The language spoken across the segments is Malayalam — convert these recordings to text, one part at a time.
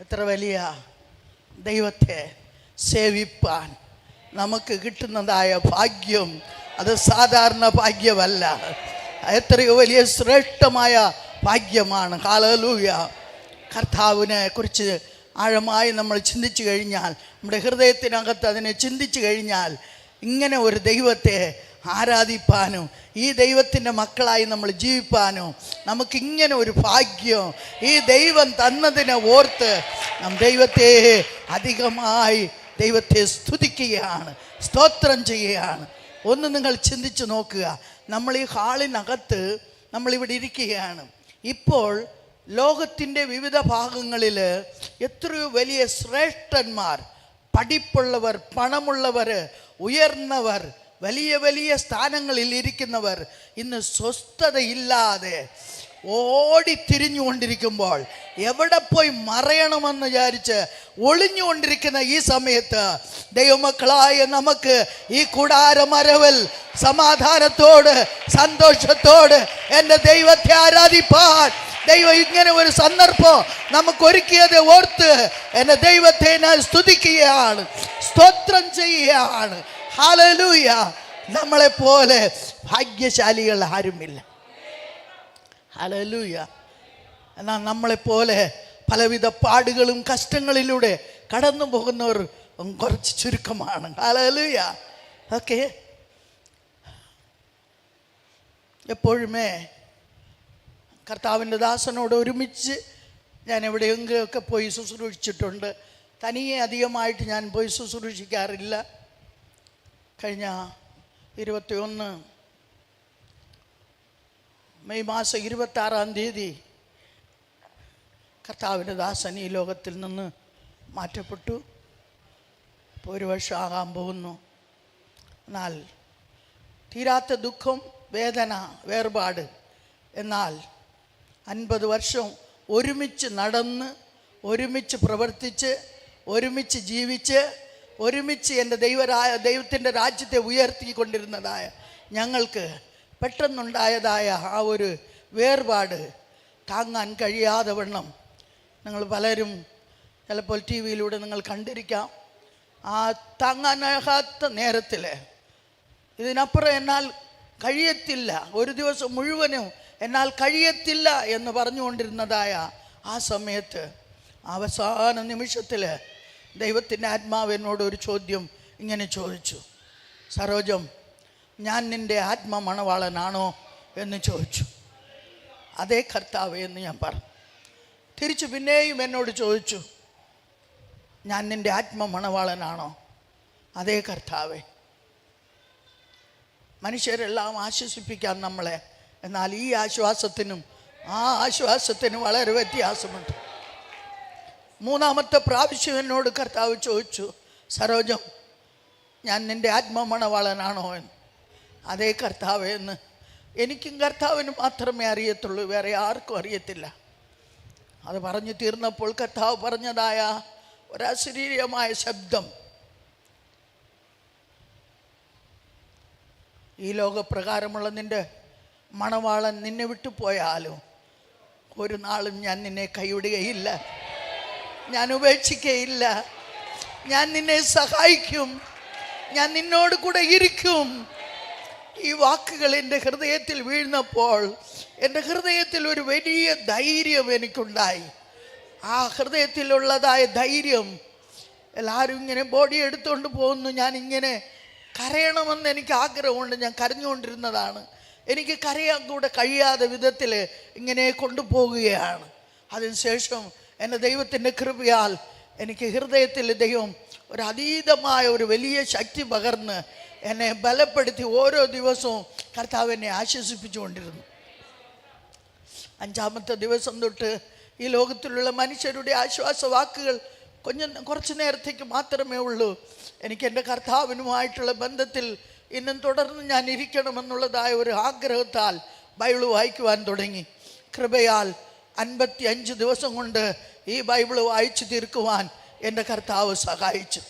എത്ര വലിയ ദൈവത്തെ സേവിപ്പാൻ നമുക്ക് കിട്ടുന്നതായ ഭാഗ്യം അത് സാധാരണ ഭാഗ്യമല്ല, എത്രയോ വലിയ ശ്രേഷ്ഠമായ ഭാഗ്യമാണ്. ഹല്ലേലൂയ. കർത്താവിനെ കുറിച്ച് ആഴമായി നമ്മൾ ചിന്തിച്ചു കഴിഞ്ഞാൽ, നമ്മുടെ ഹൃദയത്തിനകത്ത് അതിനെ ചിന്തിച്ചു കഴിഞ്ഞാൽ, ഇങ്ങനെ ഒരു ദൈവത്തെ ആരാധിപ്പാനും ഈ ദൈവത്തിൻ്റെ മക്കളായി നമ്മൾ ജീവിപ്പാനും നമുക്കിങ്ങനെ ഒരു ഭാഗ്യം ഈ ദൈവം തന്നതിനെ ഓർത്ത് നാം ദൈവത്തെ അധികമായി ദൈവത്തെ സ്തുതിക്കുകയാണ്, സ്തോത്രം ചെയ്യുകയാണ്. ഒന്ന് നിങ്ങൾ ചിന്തിച്ച് നോക്കുക. നമ്മൾ ഈ ഹാളിനകത്ത് നമ്മളിവിടെ ഇരിക്കുകയാണ്. ഇപ്പോൾ ലോകത്തിൻ്റെ വിവിധ ഭാഗങ്ങളിൽ എത്രയോ വലിയ ശ്രേഷ്ഠന്മാർ, പഠിപ്പുള്ളവർ, പണമുള്ളവർ, ഉയർന്നവർ, വലിയ വലിയ സ്ഥാനങ്ങളിൽ ഇരിക്കുന്നവർ ഇന്ന് സ്വസ്ഥതയില്ലാതെ ഓടിത്തിരിഞ്ഞുകൊണ്ടിരിക്കുമ്പോൾ എവിടെ പോയി മറയണമെന്ന് വിചാരിച്ച് ഒളിഞ്ഞുകൊണ്ടിരിക്കുന്ന ഈ സമയത്ത് ദൈവമക്കളായ നമുക്ക് ഈ കൂടാരമരവൽ സമാധാനത്തോട് സന്തോഷത്തോട് എൻ്റെ ദൈവത്തെ ആരാധിപ്പാൻ ദൈവം ഇങ്ങനെ ഒരു സന്ദർഭം നമുക്ക് ഒരുക്കിയത് ഓർത്ത് എൻ്റെ ദൈവത്തെ ഞാൻ സ്തുതിക്കുകയാണ്, സ്തോത്രം ചെയ്യുകയാണ്. ഹല്ലേലൂയ. നമ്മളെപ്പോലെ ഭാഗ്യശാലികൾ ആരുമില്ല. ഹല്ലേലൂയ. എന്നാൽ നമ്മളെപ്പോലെ പലവിധ പാടുകളും കഷ്ടങ്ങളിലൂടെ കടന്നു പോകുന്നവർ കുറച്ച് ചുരുക്കമാണ്. ഹല്ലേലൂയ. ഓക്കെ. എപ്പോഴുമേ കർത്താവിൻ്റെ ദാസനോട് ഒരുമിച്ച് ഞാൻ എവിടെയെങ്കിലുമൊക്കെ പോയി ശുശ്രൂഷിച്ചിട്ടുണ്ട്. തനിയെ അധികമായിട്ട് ഞാൻ പോയി ശുശ്രൂഷിക്കാറില്ല. കഴിഞ്ഞ 21 മെയ് മാസം 26 കർത്താവിൻ്റെ ദാസൻ ഈ ലോകത്തിൽ നിന്ന് മാറ്റപ്പെട്ടു. ഇപ്പോൾ 1 വർഷം ആകാൻ പോകുന്നു. എന്നാൽ തീരാത്ത ദുഃഖം, വേദന, വേർപാട്. എന്നാൽ 50 വർഷം ഒരുമിച്ച് നടന്ന്, ഒരുമിച്ച് പ്രവർത്തിച്ച്, ഒരുമിച്ച് ജീവിച്ച്, ഒരുമിച്ച് എൻ്റെ ദൈവത്തിൻ്റെ രാജ്യത്തെ ഉയർത്തിക്കൊണ്ടിരുന്നതായ ഞങ്ങൾക്ക് പെട്ടെന്നുണ്ടായതായ ആ ഒരു വേർപാട് താങ്ങാൻ കഴിയാതെ വണ്ണം നിങ്ങൾ പലരും ചിലപ്പോൾ ടി വിയിലൂടെ നിങ്ങൾ കണ്ടിരിക്കാം. ആ താങ്ങാനാകാത്ത നേരത്തിൽ ഇതിനപ്പുറം എന്നാൽ കഴിയത്തില്ല, ഒരു ദിവസം മുഴുവനും എന്നാൽ കഴിയത്തില്ല എന്ന് പറഞ്ഞുകൊണ്ടിരുന്നതായ ആ സമയത്ത് അവസാന നിമിഷത്തിൽ ദൈവത്തിൻ്റെ ആത്മാവ് എന്നോട് ഒരു ചോദ്യം ഇങ്ങനെ ചോദിച്ചു. സരോജം, ഞാൻ നിൻ്റെ ആത്മമണവാളനാണോ എന്ന് ചോദിച്ചു. അതേ കർത്താവേ എന്ന് ഞാൻ പറഞ്ഞു. തിരിച്ചു പിന്നെയും എന്നോട് ചോദിച്ചു, ഞാൻ നിൻ്റെ ആത്മമണവാളനാണോ? അതേ കർത്താവേ. മനുഷ്യരെല്ലാം ആശ്വസിപ്പിക്കാൻ നമ്മളെ, എന്നാൽ ഈ ആശ്വാസത്തിനും ആ ആശ്വാസത്തിനും വളരെ വ്യത്യാസമുണ്ട്. 3ാമത്തെ പ്രാവശ്യം എന്നോട് കർത്താവ് ചോദിച്ചു, സരോജം, ഞാൻ നിൻ്റെ ആത്മമണവാളനാണോ എന്ന്. അതേ കർത്താവേ എന്ന്. എനിക്കും കർത്താവിന് മാത്രമേ അറിയത്തുള്ളൂ, വേറെ ആർക്കും അറിയത്തില്ല. അത് പറഞ്ഞു തീർന്നപ്പോൾ കർത്താവ് പറഞ്ഞതായ ഒരശരീരമായ ശബ്ദം, ഈ ലോകപ്രകാരമുള്ള നിൻ്റെ മണവാളൻ നിന്നെ വിട്ടു പോയാലും ഒരു നാളും ഞാൻ നിന്നെ കൈവിടുകയില്ല, ഞാൻ ഉപേക്ഷിക്കുകയില്ല, ഞാൻ നിന്നെ സഹായിക്കും, ഞാൻ നിന്നോട് കൂടെ ഇരിക്കും. ഈ വാക്കുകൾ എൻ്റെ ഹൃദയത്തിൽ വീഴുന്നപ്പോൾ എൻ്റെ ഹൃദയത്തിൽ ഒരു വലിയ ധൈര്യം എനിക്കുണ്ടായി. ആ ഹൃദയത്തിലുള്ളതായ ധൈര്യം, എല്ലാവരും ഇങ്ങനെ ബോഡി എടുത്തുകൊണ്ട് പോകുന്നു, ഞാനിങ്ങനെ കരയണമെന്ന് എനിക്ക് ആഗ്രഹമുണ്ട്. ഞാൻ കരഞ്ഞുകൊണ്ടിരുന്നതാണ്. എനിക്ക് കരയാൻ കൂടെ കഴിയാതെ വിധത്തിൽ ഇങ്ങനെ കൊണ്ടുപോകുകയാണ്. അതിനുശേഷം എൻ്റെ ദൈവത്തിൻ്റെ കൃപയാൽ എനിക്ക് ഹൃദയത്തിൽ ദൈവം ഒരു അതീതമായ ഒരു വലിയ ശക്തി പകർന്ന് എന്നെ ബലപ്പെടുത്തി ഓരോ ദിവസവും കർത്താവ് എന്നെ ആശ്വസിപ്പിച്ചുകൊണ്ടിരുന്നു. 5ാമത്തെ ദിവസം തൊട്ട് ഈ ലോകത്തിലുള്ള മനുഷ്യരുടെ ആശ്വാസ വാക്കുകൾ കുറച്ച് നേരത്തേക്ക് മാത്രമേ ഉള്ളൂ. എനിക്ക് എൻ്റെ കർത്താവിനുമായിട്ടുള്ള ബന്ധത്തിൽ ഇന്നും തുടർന്ന് ഞാൻ ഇരിക്കണമെന്നുള്ളതായ ഒരു ആഗ്രഹത്താൽ ബൈബിൾ വായിക്കുവാൻ തുടങ്ങി. കൃപയാൽ 55 ദിവസം കൊണ്ട് ഈ ബൈബിൾ വായിച്ചു തീർക്കുവാൻ എൻ്റെ കർത്താവ് സഹായിച്ചു.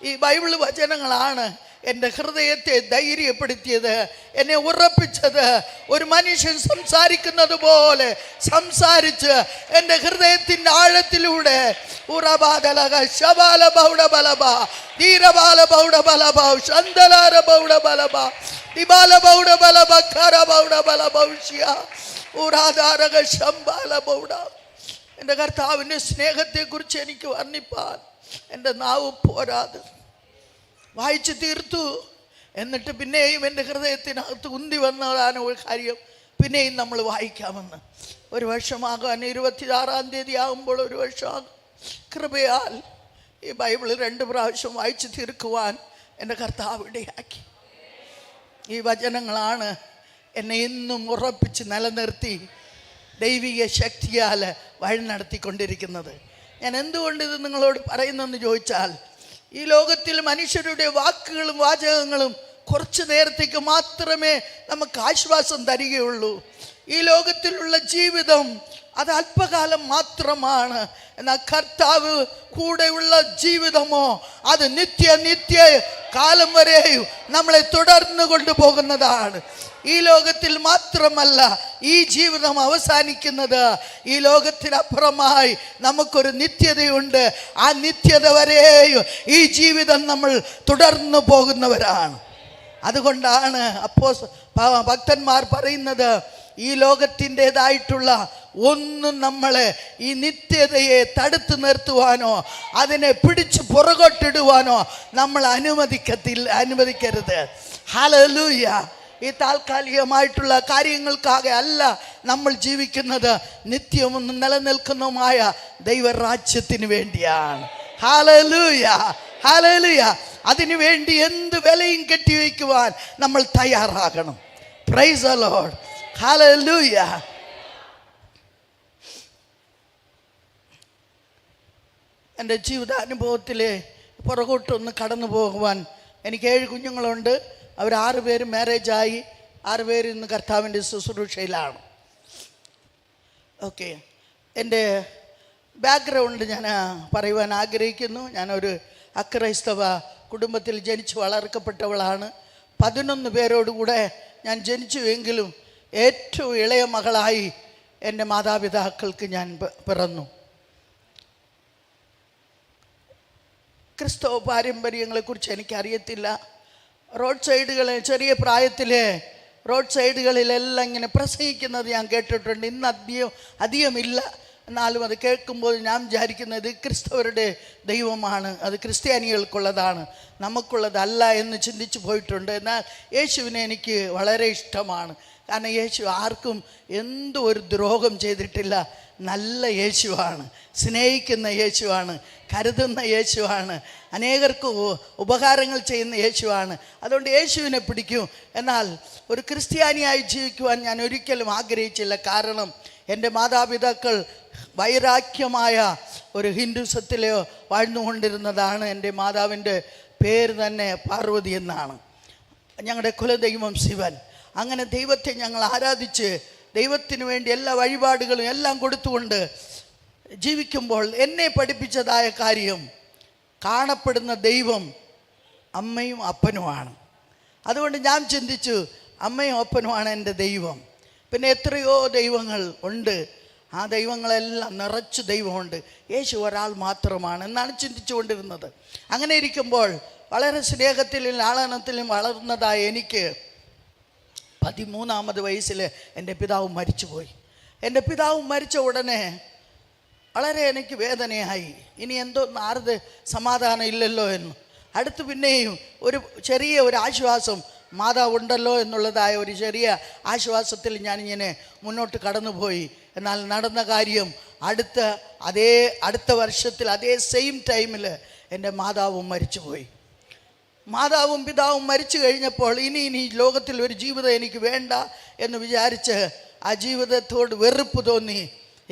ഈ ബൈബിൾ വചനങ്ങളാണ് എൻ്റെ ഹൃദയത്തെ ധൈര്യപ്പെടുത്തിയത്, എന്നെ ഉറപ്പിച്ചത്. ഒരു മനുഷ്യൻ സംസാരിക്കുന്നത് പോലെ സംസാരിച്ച് എൻ്റെ ഹൃദയത്തിൻ്റെ ആഴത്തിലൂടെ ഉറബാദലക ശബാല ബൗഡ ബലബ ധീരബാല ബൗഡ ബലബ ശന്തലാര ബൗഡ ബലബ ദിബാല ബൗഡ ബലബ ഖര ബൗഡ ബലബൗഷ്യ ഉറാദാരക ശംബാല ബൗഡ. എൻ്റെ കർത്താവിൻ്റെ സ്നേഹത്തെക്കുറിച്ച് എനിക്ക് വർണ്ണിപ്പാൻ എൻ്റെ നാവ് പോരാതെ. വായിച്ചു തീർത്തു. എന്നിട്ട് പിന്നെയും എൻ്റെ ഹൃദയത്തിനകത്ത് ഉന്തി വന്നതാണ് ഒരു കാര്യം, പിന്നെയും നമ്മൾ വായിക്കാമെന്ന്. ഒരു വർഷമാകാൻ 26-ാം തീയതി ആകുമ്പോൾ ഒരു വർഷമാകും. കൃപയാൽ ഈ ബൈബിൾ 2 പ്രാവശ്യം വായിച്ചു തീർക്കുവാൻ എൻ്റെ കർത്താവ് ഇടയാക്കി. ഈ വചനങ്ങളാണ് എന്നെ ഇന്നും ഉറപ്പിച്ച് നിലനിർത്തി ദൈവിക ശക്തിയാൽ വഴി നടത്തിക്കൊണ്ടിരിക്കുന്നത്. ഞാൻ എന്തുകൊണ്ട് ഇത് നിങ്ങളോട് പറയുന്നെന്ന് ചോദിച്ചാൽ, ഈ ലോകത്തിൽ മനുഷ്യരുടെ വാക്കുകളും വാചകങ്ങളും കുറച്ച് നേരത്തേക്ക് മാത്രമേ നമുക്ക് ആശ്വാസം തരികയുള്ളൂ. ഈ ലോകത്തിലുള്ള ജീവിതം അത് അല്പകാലം മാത്രമാണ്. എന്നാൽ കർത്താവ് കൂടെയുള്ള ജീവിതമോ അത് നിത്യ കാലം വരെയും നമ്മളെ തുടർന്നു കൊണ്ടുപോകുന്നതാണ്. ഈ ലോകത്തിൽ മാത്രമല്ല ഈ ജീവിതം അവസാനിക്കുന്നത്. ഈ ലോകത്തിനപ്പുറമായി നമുക്കൊരു നിത്യതയുണ്ട്. ആ നിത്യത വരെയും ഈ ജീവിതം നമ്മൾ തുടർന്നു പോകുന്നവരാണ്. അതുകൊണ്ടാണ് ഭക്തന്മാർ പറയുന്നത്, ഈ ലോകത്തിൻ്റെതായിട്ടുള്ള ഒന്നും നമ്മളെ ഈ നിത്യതയെ തടുത്തു നിർത്തുവാനോ അതിനെ പിടിച്ച് പുറകോട്ടിടുവാനോ നമ്മൾ അനുവദിക്കരുത്. ഹല്ലേലൂയ. ഈ താൽക്കാലികമായിട്ടുള്ള കാര്യങ്ങൾക്കാകെ അല്ല നമ്മൾ ജീവിക്കുന്നത്, നിത്യവും നിലനിൽക്കുന്നതുമായ ദൈവരാജ്യത്തിന് വേണ്ടിയാണ്. Hallelujah, hallelujah. അതിനു വേണ്ടി എന്ത് വിലയും കെട്ടിവയ്ക്കുവാൻ നമ്മൾ തയ്യാറാകണം. Praise the Lord. ഹല്ലേലൂയ. എൻ്റെ ജീവിതാനുഭവത്തിൽ പുറകോട്ടൊന്ന് കടന്നു പോകുവാൻ, എനിക്ക് 7 കുഞ്ഞുങ്ങളുണ്ട്. അവർ 6 പേരും മാരേജായി, 6 പേര് ഇന്ന് കർത്താവിൻ്റെ ശുശ്രൂഷയിലാണ്. ഓക്കെ, എൻ്റെ ബാക്ക്ഗ്രൗണ്ട് ഞാൻ പറയുവാൻ ആഗ്രഹിക്കുന്നു. ഞാനൊരു അക്രൈസ്തവ കുടുംബത്തിൽ ജനിച്ച് വളർക്കപ്പെട്ടവളാണ്. 11 പേരോടുകൂടെ ഞാൻ ജനിച്ചു എങ്കിലും ഏറ്റവും ഇളയ മകളായി എൻ്റെ മാതാപിതാക്കൾക്ക് ഞാൻ പിറന്നു. ക്രിസ്തവ പാരമ്പര്യങ്ങളെക്കുറിച്ച് എനിക്കറിയത്തില്ല. റോഡ് സൈഡുകൾ, ചെറിയ പ്രായത്തിൽ റോഡ് സൈഡുകളിലെല്ലാം ഇങ്ങനെ പ്രസംഗിക്കുന്നത് ഞാൻ കേട്ടിട്ടുണ്ട്. ഇന്ന് അധികമില്ല. എന്നാലും അത് കേൾക്കുമ്പോൾ ഞാൻ വിചാരിക്കുന്നത് ക്രിസ്തവരുടെ ദൈവമാണ്, അത് ക്രിസ്ത്യാനികൾക്കുള്ളതാണ്, നമുക്കുള്ളതല്ല എന്ന് ചിന്തിച്ചു പോയിട്ടുണ്ട്. എന്നാൽ യേശുവിനെ എനിക്ക് വളരെ ഇഷ്ടമാണ്. കാരണം യേശു ആർക്കും എന്തോ ഒരു ദ്രോഹം ചെയ്തിട്ടില്ല. നല്ല യേശുവാണ്, സ്നേഹിക്കുന്ന യേശുവാണ്, കരുതുന്ന യേശുവാണ്, അനേകർക്ക് ഉപകാരങ്ങൾ ചെയ്യുന്ന യേശുവാണ്. അതുകൊണ്ട് യേശുവിനെ പിടിക്കും. എന്നാൽ ഒരു ക്രിസ്ത്യാനിയായി ജീവിക്കുവാൻ ഞാൻ ഒരിക്കലും ആഗ്രഹിച്ചില്ല. കാരണം എൻ്റെ മാതാപിതാക്കൾ വൈരാഗ്യമായ ഒരു ഹിന്ദുസത്തിലെയോ വാഴ്ന്നുകൊണ്ടിരുന്നതാണ്. എൻ്റെ മാതാവിൻ്റെ പേര് തന്നെ പാർവതി എന്നാണ്. ഞങ്ങളുടെ കുലദൈവം ശിവൻ. അങ്ങനെ ദൈവത്തെ ഞങ്ങൾ ആരാധിച്ച് ദൈവത്തിന് വേണ്ടി എല്ലാ വഴിപാടുകളും എല്ലാം കൊടുത്തുകൊണ്ട് ജീവിക്കുമ്പോൾ എന്നെ പഠിപ്പിച്ചതായ കാര്യം, കാണപ്പെടുന്ന ദൈവം അമ്മയും അപ്പനുമാണ്. അതുകൊണ്ട് ഞാൻ ചിന്തിച്ചു, അമ്മയും അപ്പനുമാണ് എൻ്റെ ദൈവം. പിന്നെ എത്രയോ ദൈവങ്ങൾ ഉണ്ട്, ആ ദൈവങ്ങളെല്ലാം നിറച്ച് ദൈവമുണ്ട്, യേശു ഒരാൾ മാത്രമാണ് എന്നാണ് ചിന്തിച്ചു കൊണ്ടിരുന്നത്. അങ്ങനെ ഇരിക്കുമ്പോൾ വളരെ സ്നേഹത്തിലും ലാളനത്തിലും വളർന്നതായ എനിക്ക് 13-ാമത് വയസ്സിൽ എൻ്റെ പിതാവ് മരിച്ചുപോയി. എൻ്റെ പിതാവ് മരിച്ച ഉടനെ വളരെ എനിക്ക് വേദനയായി. ഇനി എന്തോ ആരുടെ സമാധാനം ഇല്ലല്ലോ എന്ന്. അടുത്ത് പിന്നെയും ചെറിയ ഒരു ആശ്വാസം, മാതാവ് ഉണ്ടല്ലോ എന്നുള്ളതായ ഒരു ചെറിയ ആശ്വാസത്തിൽ ഞാനിങ്ങനെ മുന്നോട്ട് കടന്നുപോയി. എന്നാൽ നടന്ന കാര്യം അടുത്ത വർഷത്തിൽ അതേ സെയിം ടൈമിൽ എൻ്റെ മാതാവും മരിച്ചുപോയി. മാതാവും പിതാവും മരിച്ചു കഴിഞ്ഞപ്പോൾ ഇനി ലോകത്തിൽ ഒരു ജീവിതം എനിക്ക് വേണ്ട എന്ന് വിചാരിച്ച് ആ ജീവിതത്തോട് വെറുപ്പ് തോന്നി.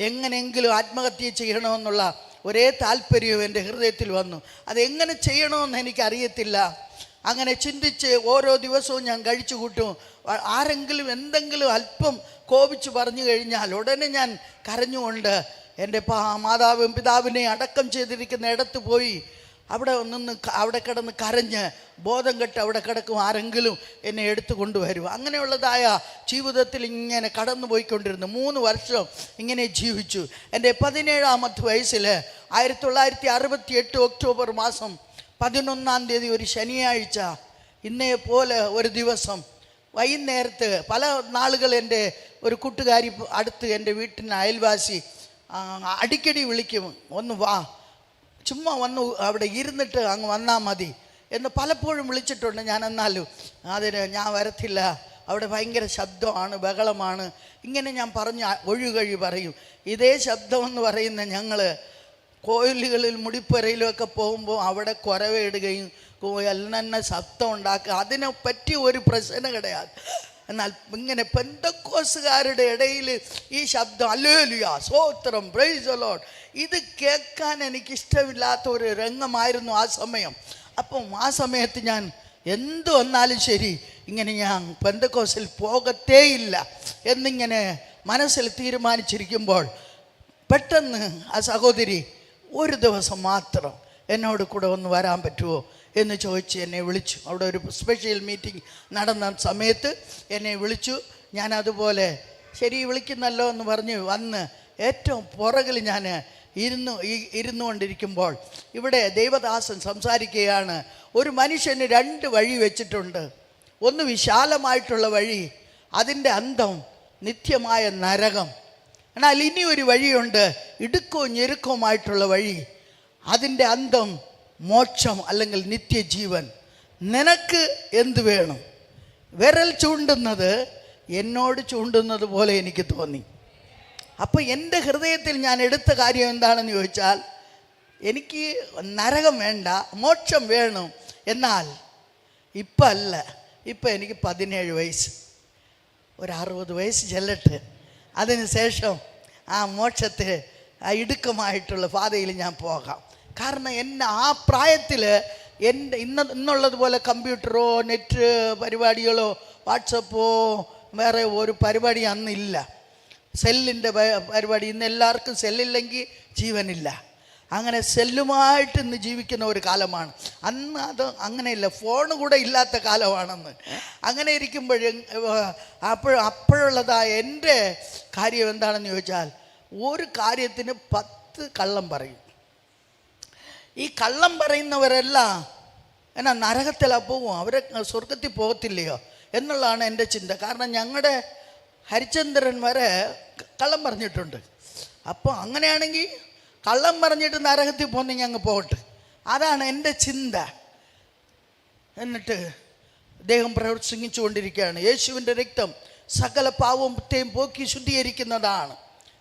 എങ്ങനെയെങ്കിലും ആത്മഹത്യ ചെയ്യണമെന്നുള്ള ഒരേ താല്പര്യവും എൻ്റെ ഹൃദയത്തിൽ വന്നു. അതെങ്ങനെ ചെയ്യണമെന്ന് എനിക്കറിയത്തില്ല. അങ്ങനെ ചിന്തിച്ച് ഓരോ ദിവസവും ഞാൻ കഴിച്ചു കൂട്ടും. ആരെങ്കിലും എന്തെങ്കിലും അല്പം കോപിച്ച് പറഞ്ഞു കഴിഞ്ഞാൽ ഉടനെ ഞാൻ കരഞ്ഞുകൊണ്ട് എൻ്റെ മാതാവും പിതാവിനെ അടക്കം ചെയ്തിരിക്കുന്ന ഇടത്ത് പോയി അവിടെ കിടന്ന് കരഞ്ഞ് ബോധം കെട്ട് അവിടെ കിടക്കും, ആരെങ്കിലും എന്നെ എടുത്തു കൊണ്ടുവരും. അങ്ങനെയുള്ളതായ ജീവിതത്തിൽ ഇങ്ങനെ കടന്നു പോയിക്കൊണ്ടിരുന്നു. 3 വർഷം ഇങ്ങനെ ജീവിച്ചു. എൻ്റെ 17ാമത്തെ വയസ്സിൽ 1968 ഒക്ടോബർ മാസം 11-ാം തീയതി ഒരു ശനിയാഴ്ച ഇന്നേ പോലെ ഒരു ദിവസം വൈകുന്നേരത്ത് പല നാളുകൾ എൻ്റെ ഒരു കൂട്ടുകാരി അടുത്ത് എൻ്റെ വീട്ടിന് അയൽവാസി അടിക്കടി വിളിക്കും, ഒന്ന് വാ, ചുമ്മാ വന്ന് അവിടെ ഇരുന്നിട്ട് അങ്ങ് വന്നാൽ മതി എന്ന് പലപ്പോഴും വിളിച്ചിട്ടുണ്ട്. ഞാൻ എന്നാലും അതിന് ഞാൻ വരത്തില്ല, അവിടെ ഭയങ്കര ശബ്ദമാണ്, ബഹളമാണ്, ഇങ്ങനെ ഞാൻ പറഞ്ഞ് ഒഴുകഴി പറയും. ഇതേ ശബ്ദമെന്ന് പറയുന്ന ഞങ്ങൾ കോയിലുകളിൽ മുടിപ്പുരയിലുമൊക്കെ പോകുമ്പോൾ അവിടെ കുരവയിടുകയും എല്ലാം ശബ്ദം ഉണ്ടാക്കുക, അതിനെ പറ്റിയ ഒരു പ്രശ്നം കിടயாது. എന്നാൽ ഇങ്ങനെ പെന്തക്കോസുകാരുടെ ഇടയിൽ ഈ ശബ്ദം ഹല്ലേലൂയ, സ്തോത്രം, പ്രൈസ് ദി ലോർഡ്, ഇത് കേൾക്കാൻ എനിക്കിഷ്ടമില്ലാത്ത ഒരു രംഗമായിരുന്നു ആ സമയം. അപ്പം ആ സമയത്ത് ഞാൻ എന്ത് വന്നാലും ശരി ഇങ്ങനെ ഞാൻ പെന്തക്കോസിൽ പോകത്തേയില്ല എന്നിങ്ങനെ മനസ്സിൽ തീരുമാനിച്ചിരിക്കുമ്പോൾ പെട്ടെന്ന് ആ സഹോദരി ഒരു ദിവസം മാത്രം എന്നോട് കൂടെ ഒന്ന് വരാൻ പറ്റുമോ എന്ന് ചോദിച്ച് എന്നെ വിളിച്ചു. അവിടെ ഒരു സ്പെഷ്യൽ മീറ്റിംഗ് നടന്ന സമയത്ത് എന്നെ വിളിച്ചു. ഞാൻ അതുപോലെ ശരി വിളിക്കുന്നല്ലോ എന്ന് പറഞ്ഞ് വന്ന് ഏറ്റവും പുറകിൽ ഞാൻ ഇരുന്നുകൊണ്ടിരിക്കുമ്പോൾ ഇവിടെ ദൈവദാസൻ സംസാരിക്കുകയാണ്. ഒരു മനുഷ്യന് 2 വഴി വെച്ചിട്ടുണ്ട്. ഒന്ന് വിശാലമായിട്ടുള്ള വഴി, അതിൻ്റെ അന്തം നിത്യമായ നരകം. എന്നാൽ ഇനി ഒരു വഴിയുണ്ട്, ഇടുക്കവും ഞെരുക്കവുമായിട്ടുള്ള വഴി, അതിൻ്റെ അന്തം മോക്ഷം അല്ലെങ്കിൽ നിത്യജീവൻ. നിനക്ക് എന്ത് വേണം? വിരൽ ചൂണ്ടുന്നത് എന്നോട് ചൂണ്ടുന്നത് പോലെ എനിക്ക് തോന്നി. അപ്പോൾ എൻ്റെ ഹൃദയത്തിൽ ഞാൻ എടുത്ത കാര്യം എന്താണെന്ന് ചോദിച്ചാൽ, എനിക്ക് നരകം വേണ്ട, മോക്ഷം വേണം. എന്നാൽ ഇപ്പം അല്ല, ഇപ്പം എനിക്ക് 17 വയസ്സ്, ഒരു 60 വയസ്സ് ചെല്ലട്ടെ, അതിനുശേഷം ആ മോക്ഷത്തിൽ ആ ഇടുക്കമായിട്ടുള്ള പാതയിൽ ഞാൻ പോകാം. കാരണം എന്നെ ആ പ്രായത്തിൽ ഇന്നുള്ളതുപോലെ കമ്പ്യൂട്ടറോ നെറ്റ് പരിപാടികളോ വാട്സപ്പോ വേറെ ഒരു പരിപാടി അന്നില്ല. സെല്ലിൻ്റെ പരിപാടി, ഇന്ന് എല്ലാവർക്കും സെല്ലില്ലെങ്കിൽ ജീവനില്ല. അങ്ങനെ സെല്ലുമായിട്ട് ഇന്ന് ജീവിക്കുന്ന ഒരു കാലമാണ്. അന്ന് അത് അങ്ങനെയില്ല, ഫോൺ കൂടെ ഇല്ലാത്ത കാലമാണെന്ന്. അങ്ങനെ ഇരിക്കുമ്പോഴും അപ്പോഴുള്ളതായ എൻ്റെ കാര്യം എന്താണെന്ന് ചോദിച്ചാൽ, ഒരു കാര്യത്തിന് 10 കള്ളം പറയും. ഈ കള്ളം പറയുന്നവരെല്ലാം എന്നാ നരകത്തിലാ പോകും, അവരെ സ്വർഗത്തിൽ പോകത്തില്ലയോ എന്നുള്ളതാണ് എൻ്റെ ചിന്ത. കാരണം ഞങ്ങളുടെ ഹരിചന്ദ്രൻ വരെ കള്ളം പറഞ്ഞിട്ടുണ്ട്. അപ്പോൾ അങ്ങനെയാണെങ്കിൽ കള്ളം പറഞ്ഞിട്ട് നരകത്തിൽ പോകുന്നെങ്കിൽ അങ്ങ് പോകട്ടെ, അതാണ് എൻ്റെ ചിന്ത. എന്നിട്ട് അദ്ദേഹം പ്രവർത്തിച്ചു കൊണ്ടിരിക്കുകയാണ്. യേശുവിൻ്റെ രക്തം സകല പാവത്തെയും പോക്കി ശുദ്ധീകരിക്കുന്നതാണ്.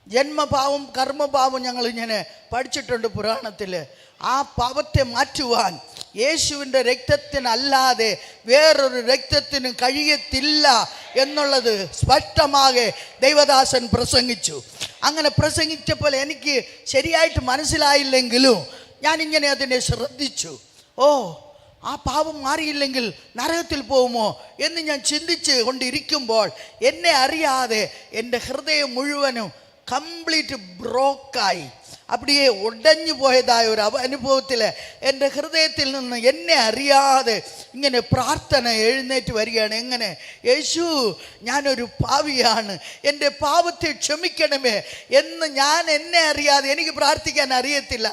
ജന്മപാവം കർമ്മപാവം ഞങ്ങളിങ്ങനെ പഠിച്ചിട്ടുണ്ട് പുരാണത്തിൽ. ആ പാപത്തെ മാറ്റുവാൻ യേശുവിൻ്റെ രക്തത്തിനല്ലാതെ വേറൊരു രക്തത്തിന് കഴിയത്തില്ല എന്നുള്ളത് സ്പഷ്ടമാകെ ദൈവദാസൻ പ്രസംഗിച്ചു. അങ്ങനെ പ്രസംഗിച്ചപ്പോൾ എനിക്ക് ശരിയായിട്ട് മനസ്സിലായില്ലെങ്കിലും ഞാനിങ്ങനെ അതിനെ ശ്രദ്ധിച്ചു. ആ പാപം മാറിയില്ലെങ്കിൽ നരകത്തിൽ പോകുമോ എന്ന് ഞാൻ ചിന്തിച്ച് കൊണ്ടിരിക്കുമ്പോൾ എന്നെ അറിയാതെ എൻ്റെ ഹൃദയം മുഴുവനും കംപ്ലീറ്റ് ബ്രോക്കായി, அப்படியே ഉടഞ്ഞു പോയതായ ഒരു അനുഭവത്തിൽ എൻ്റെ ഹൃദയത്തിൽ നിന്ന് എന്നെ അറിയാതെ ഇങ്ങനെ പ്രാർത്ഥന എഴുന്നേറ്റ് വരികയാണ്. എങ്ങനെ? യേശു, ഞാനൊരു പാവിയാണ്, എൻ്റെ പാപത്തെ ക്ഷമിക്കണമേ എന്ന് ഞാൻ എന്നെ അറിയാതെ, എനിക്ക് പ്രാർത്ഥിക്കാൻ അറിയത്തില്ല,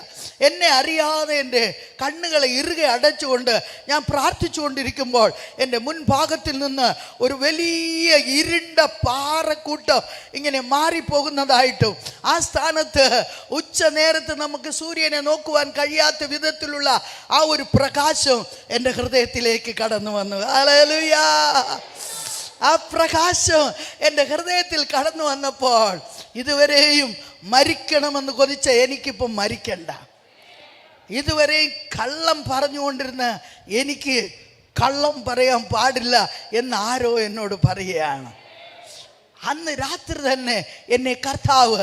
എന്നെ അറിയാതെ എൻ്റെ കണ്ണുകളെ ഇറുകെ അടച്ചുകൊണ്ട് ഞാൻ പ്രാർത്ഥിച്ചു കൊണ്ടിരിക്കുമ്പോൾ എൻ്റെ മുൻഭാഗത്തിൽ നിന്ന് ഒരു വലിയ ഇരുണ്ട പാറക്കൂട്ടം ഇങ്ങനെ മാറിപ്പോകുന്നതായിട്ടും ആ സ്ഥാനത്ത് നേരത്ത് നമുക്ക് സൂര്യനെ നോക്കുവാൻ കഴിയാത്ത വിധത്തിലുള്ള ആ ഒരു പ്രകാശം എൻ്റെ ഹൃദയത്തിലേക്ക് കടന്നു വന്നു. ഹല്ലേലൂയ! ആ പ്രകാശം എൻ്റെ ഹൃദയത്തിൽ കടന്നു വന്നപ്പോൾ ഇതുവരെയും മരിക്കണമെന്ന് കൊതിച്ച എനിക്കിപ്പം മരിക്കണ്ട, ഇതുവരെയും കള്ളം പറഞ്ഞുകൊണ്ടിരുന്ന എനിക്ക് കള്ളം പറയാൻ പാടില്ല എന്ന് ആരോ എന്നോട് പറയുകയാണ്. അന്ന് രാത്രി തന്നെ എന്നെ കർത്താവ്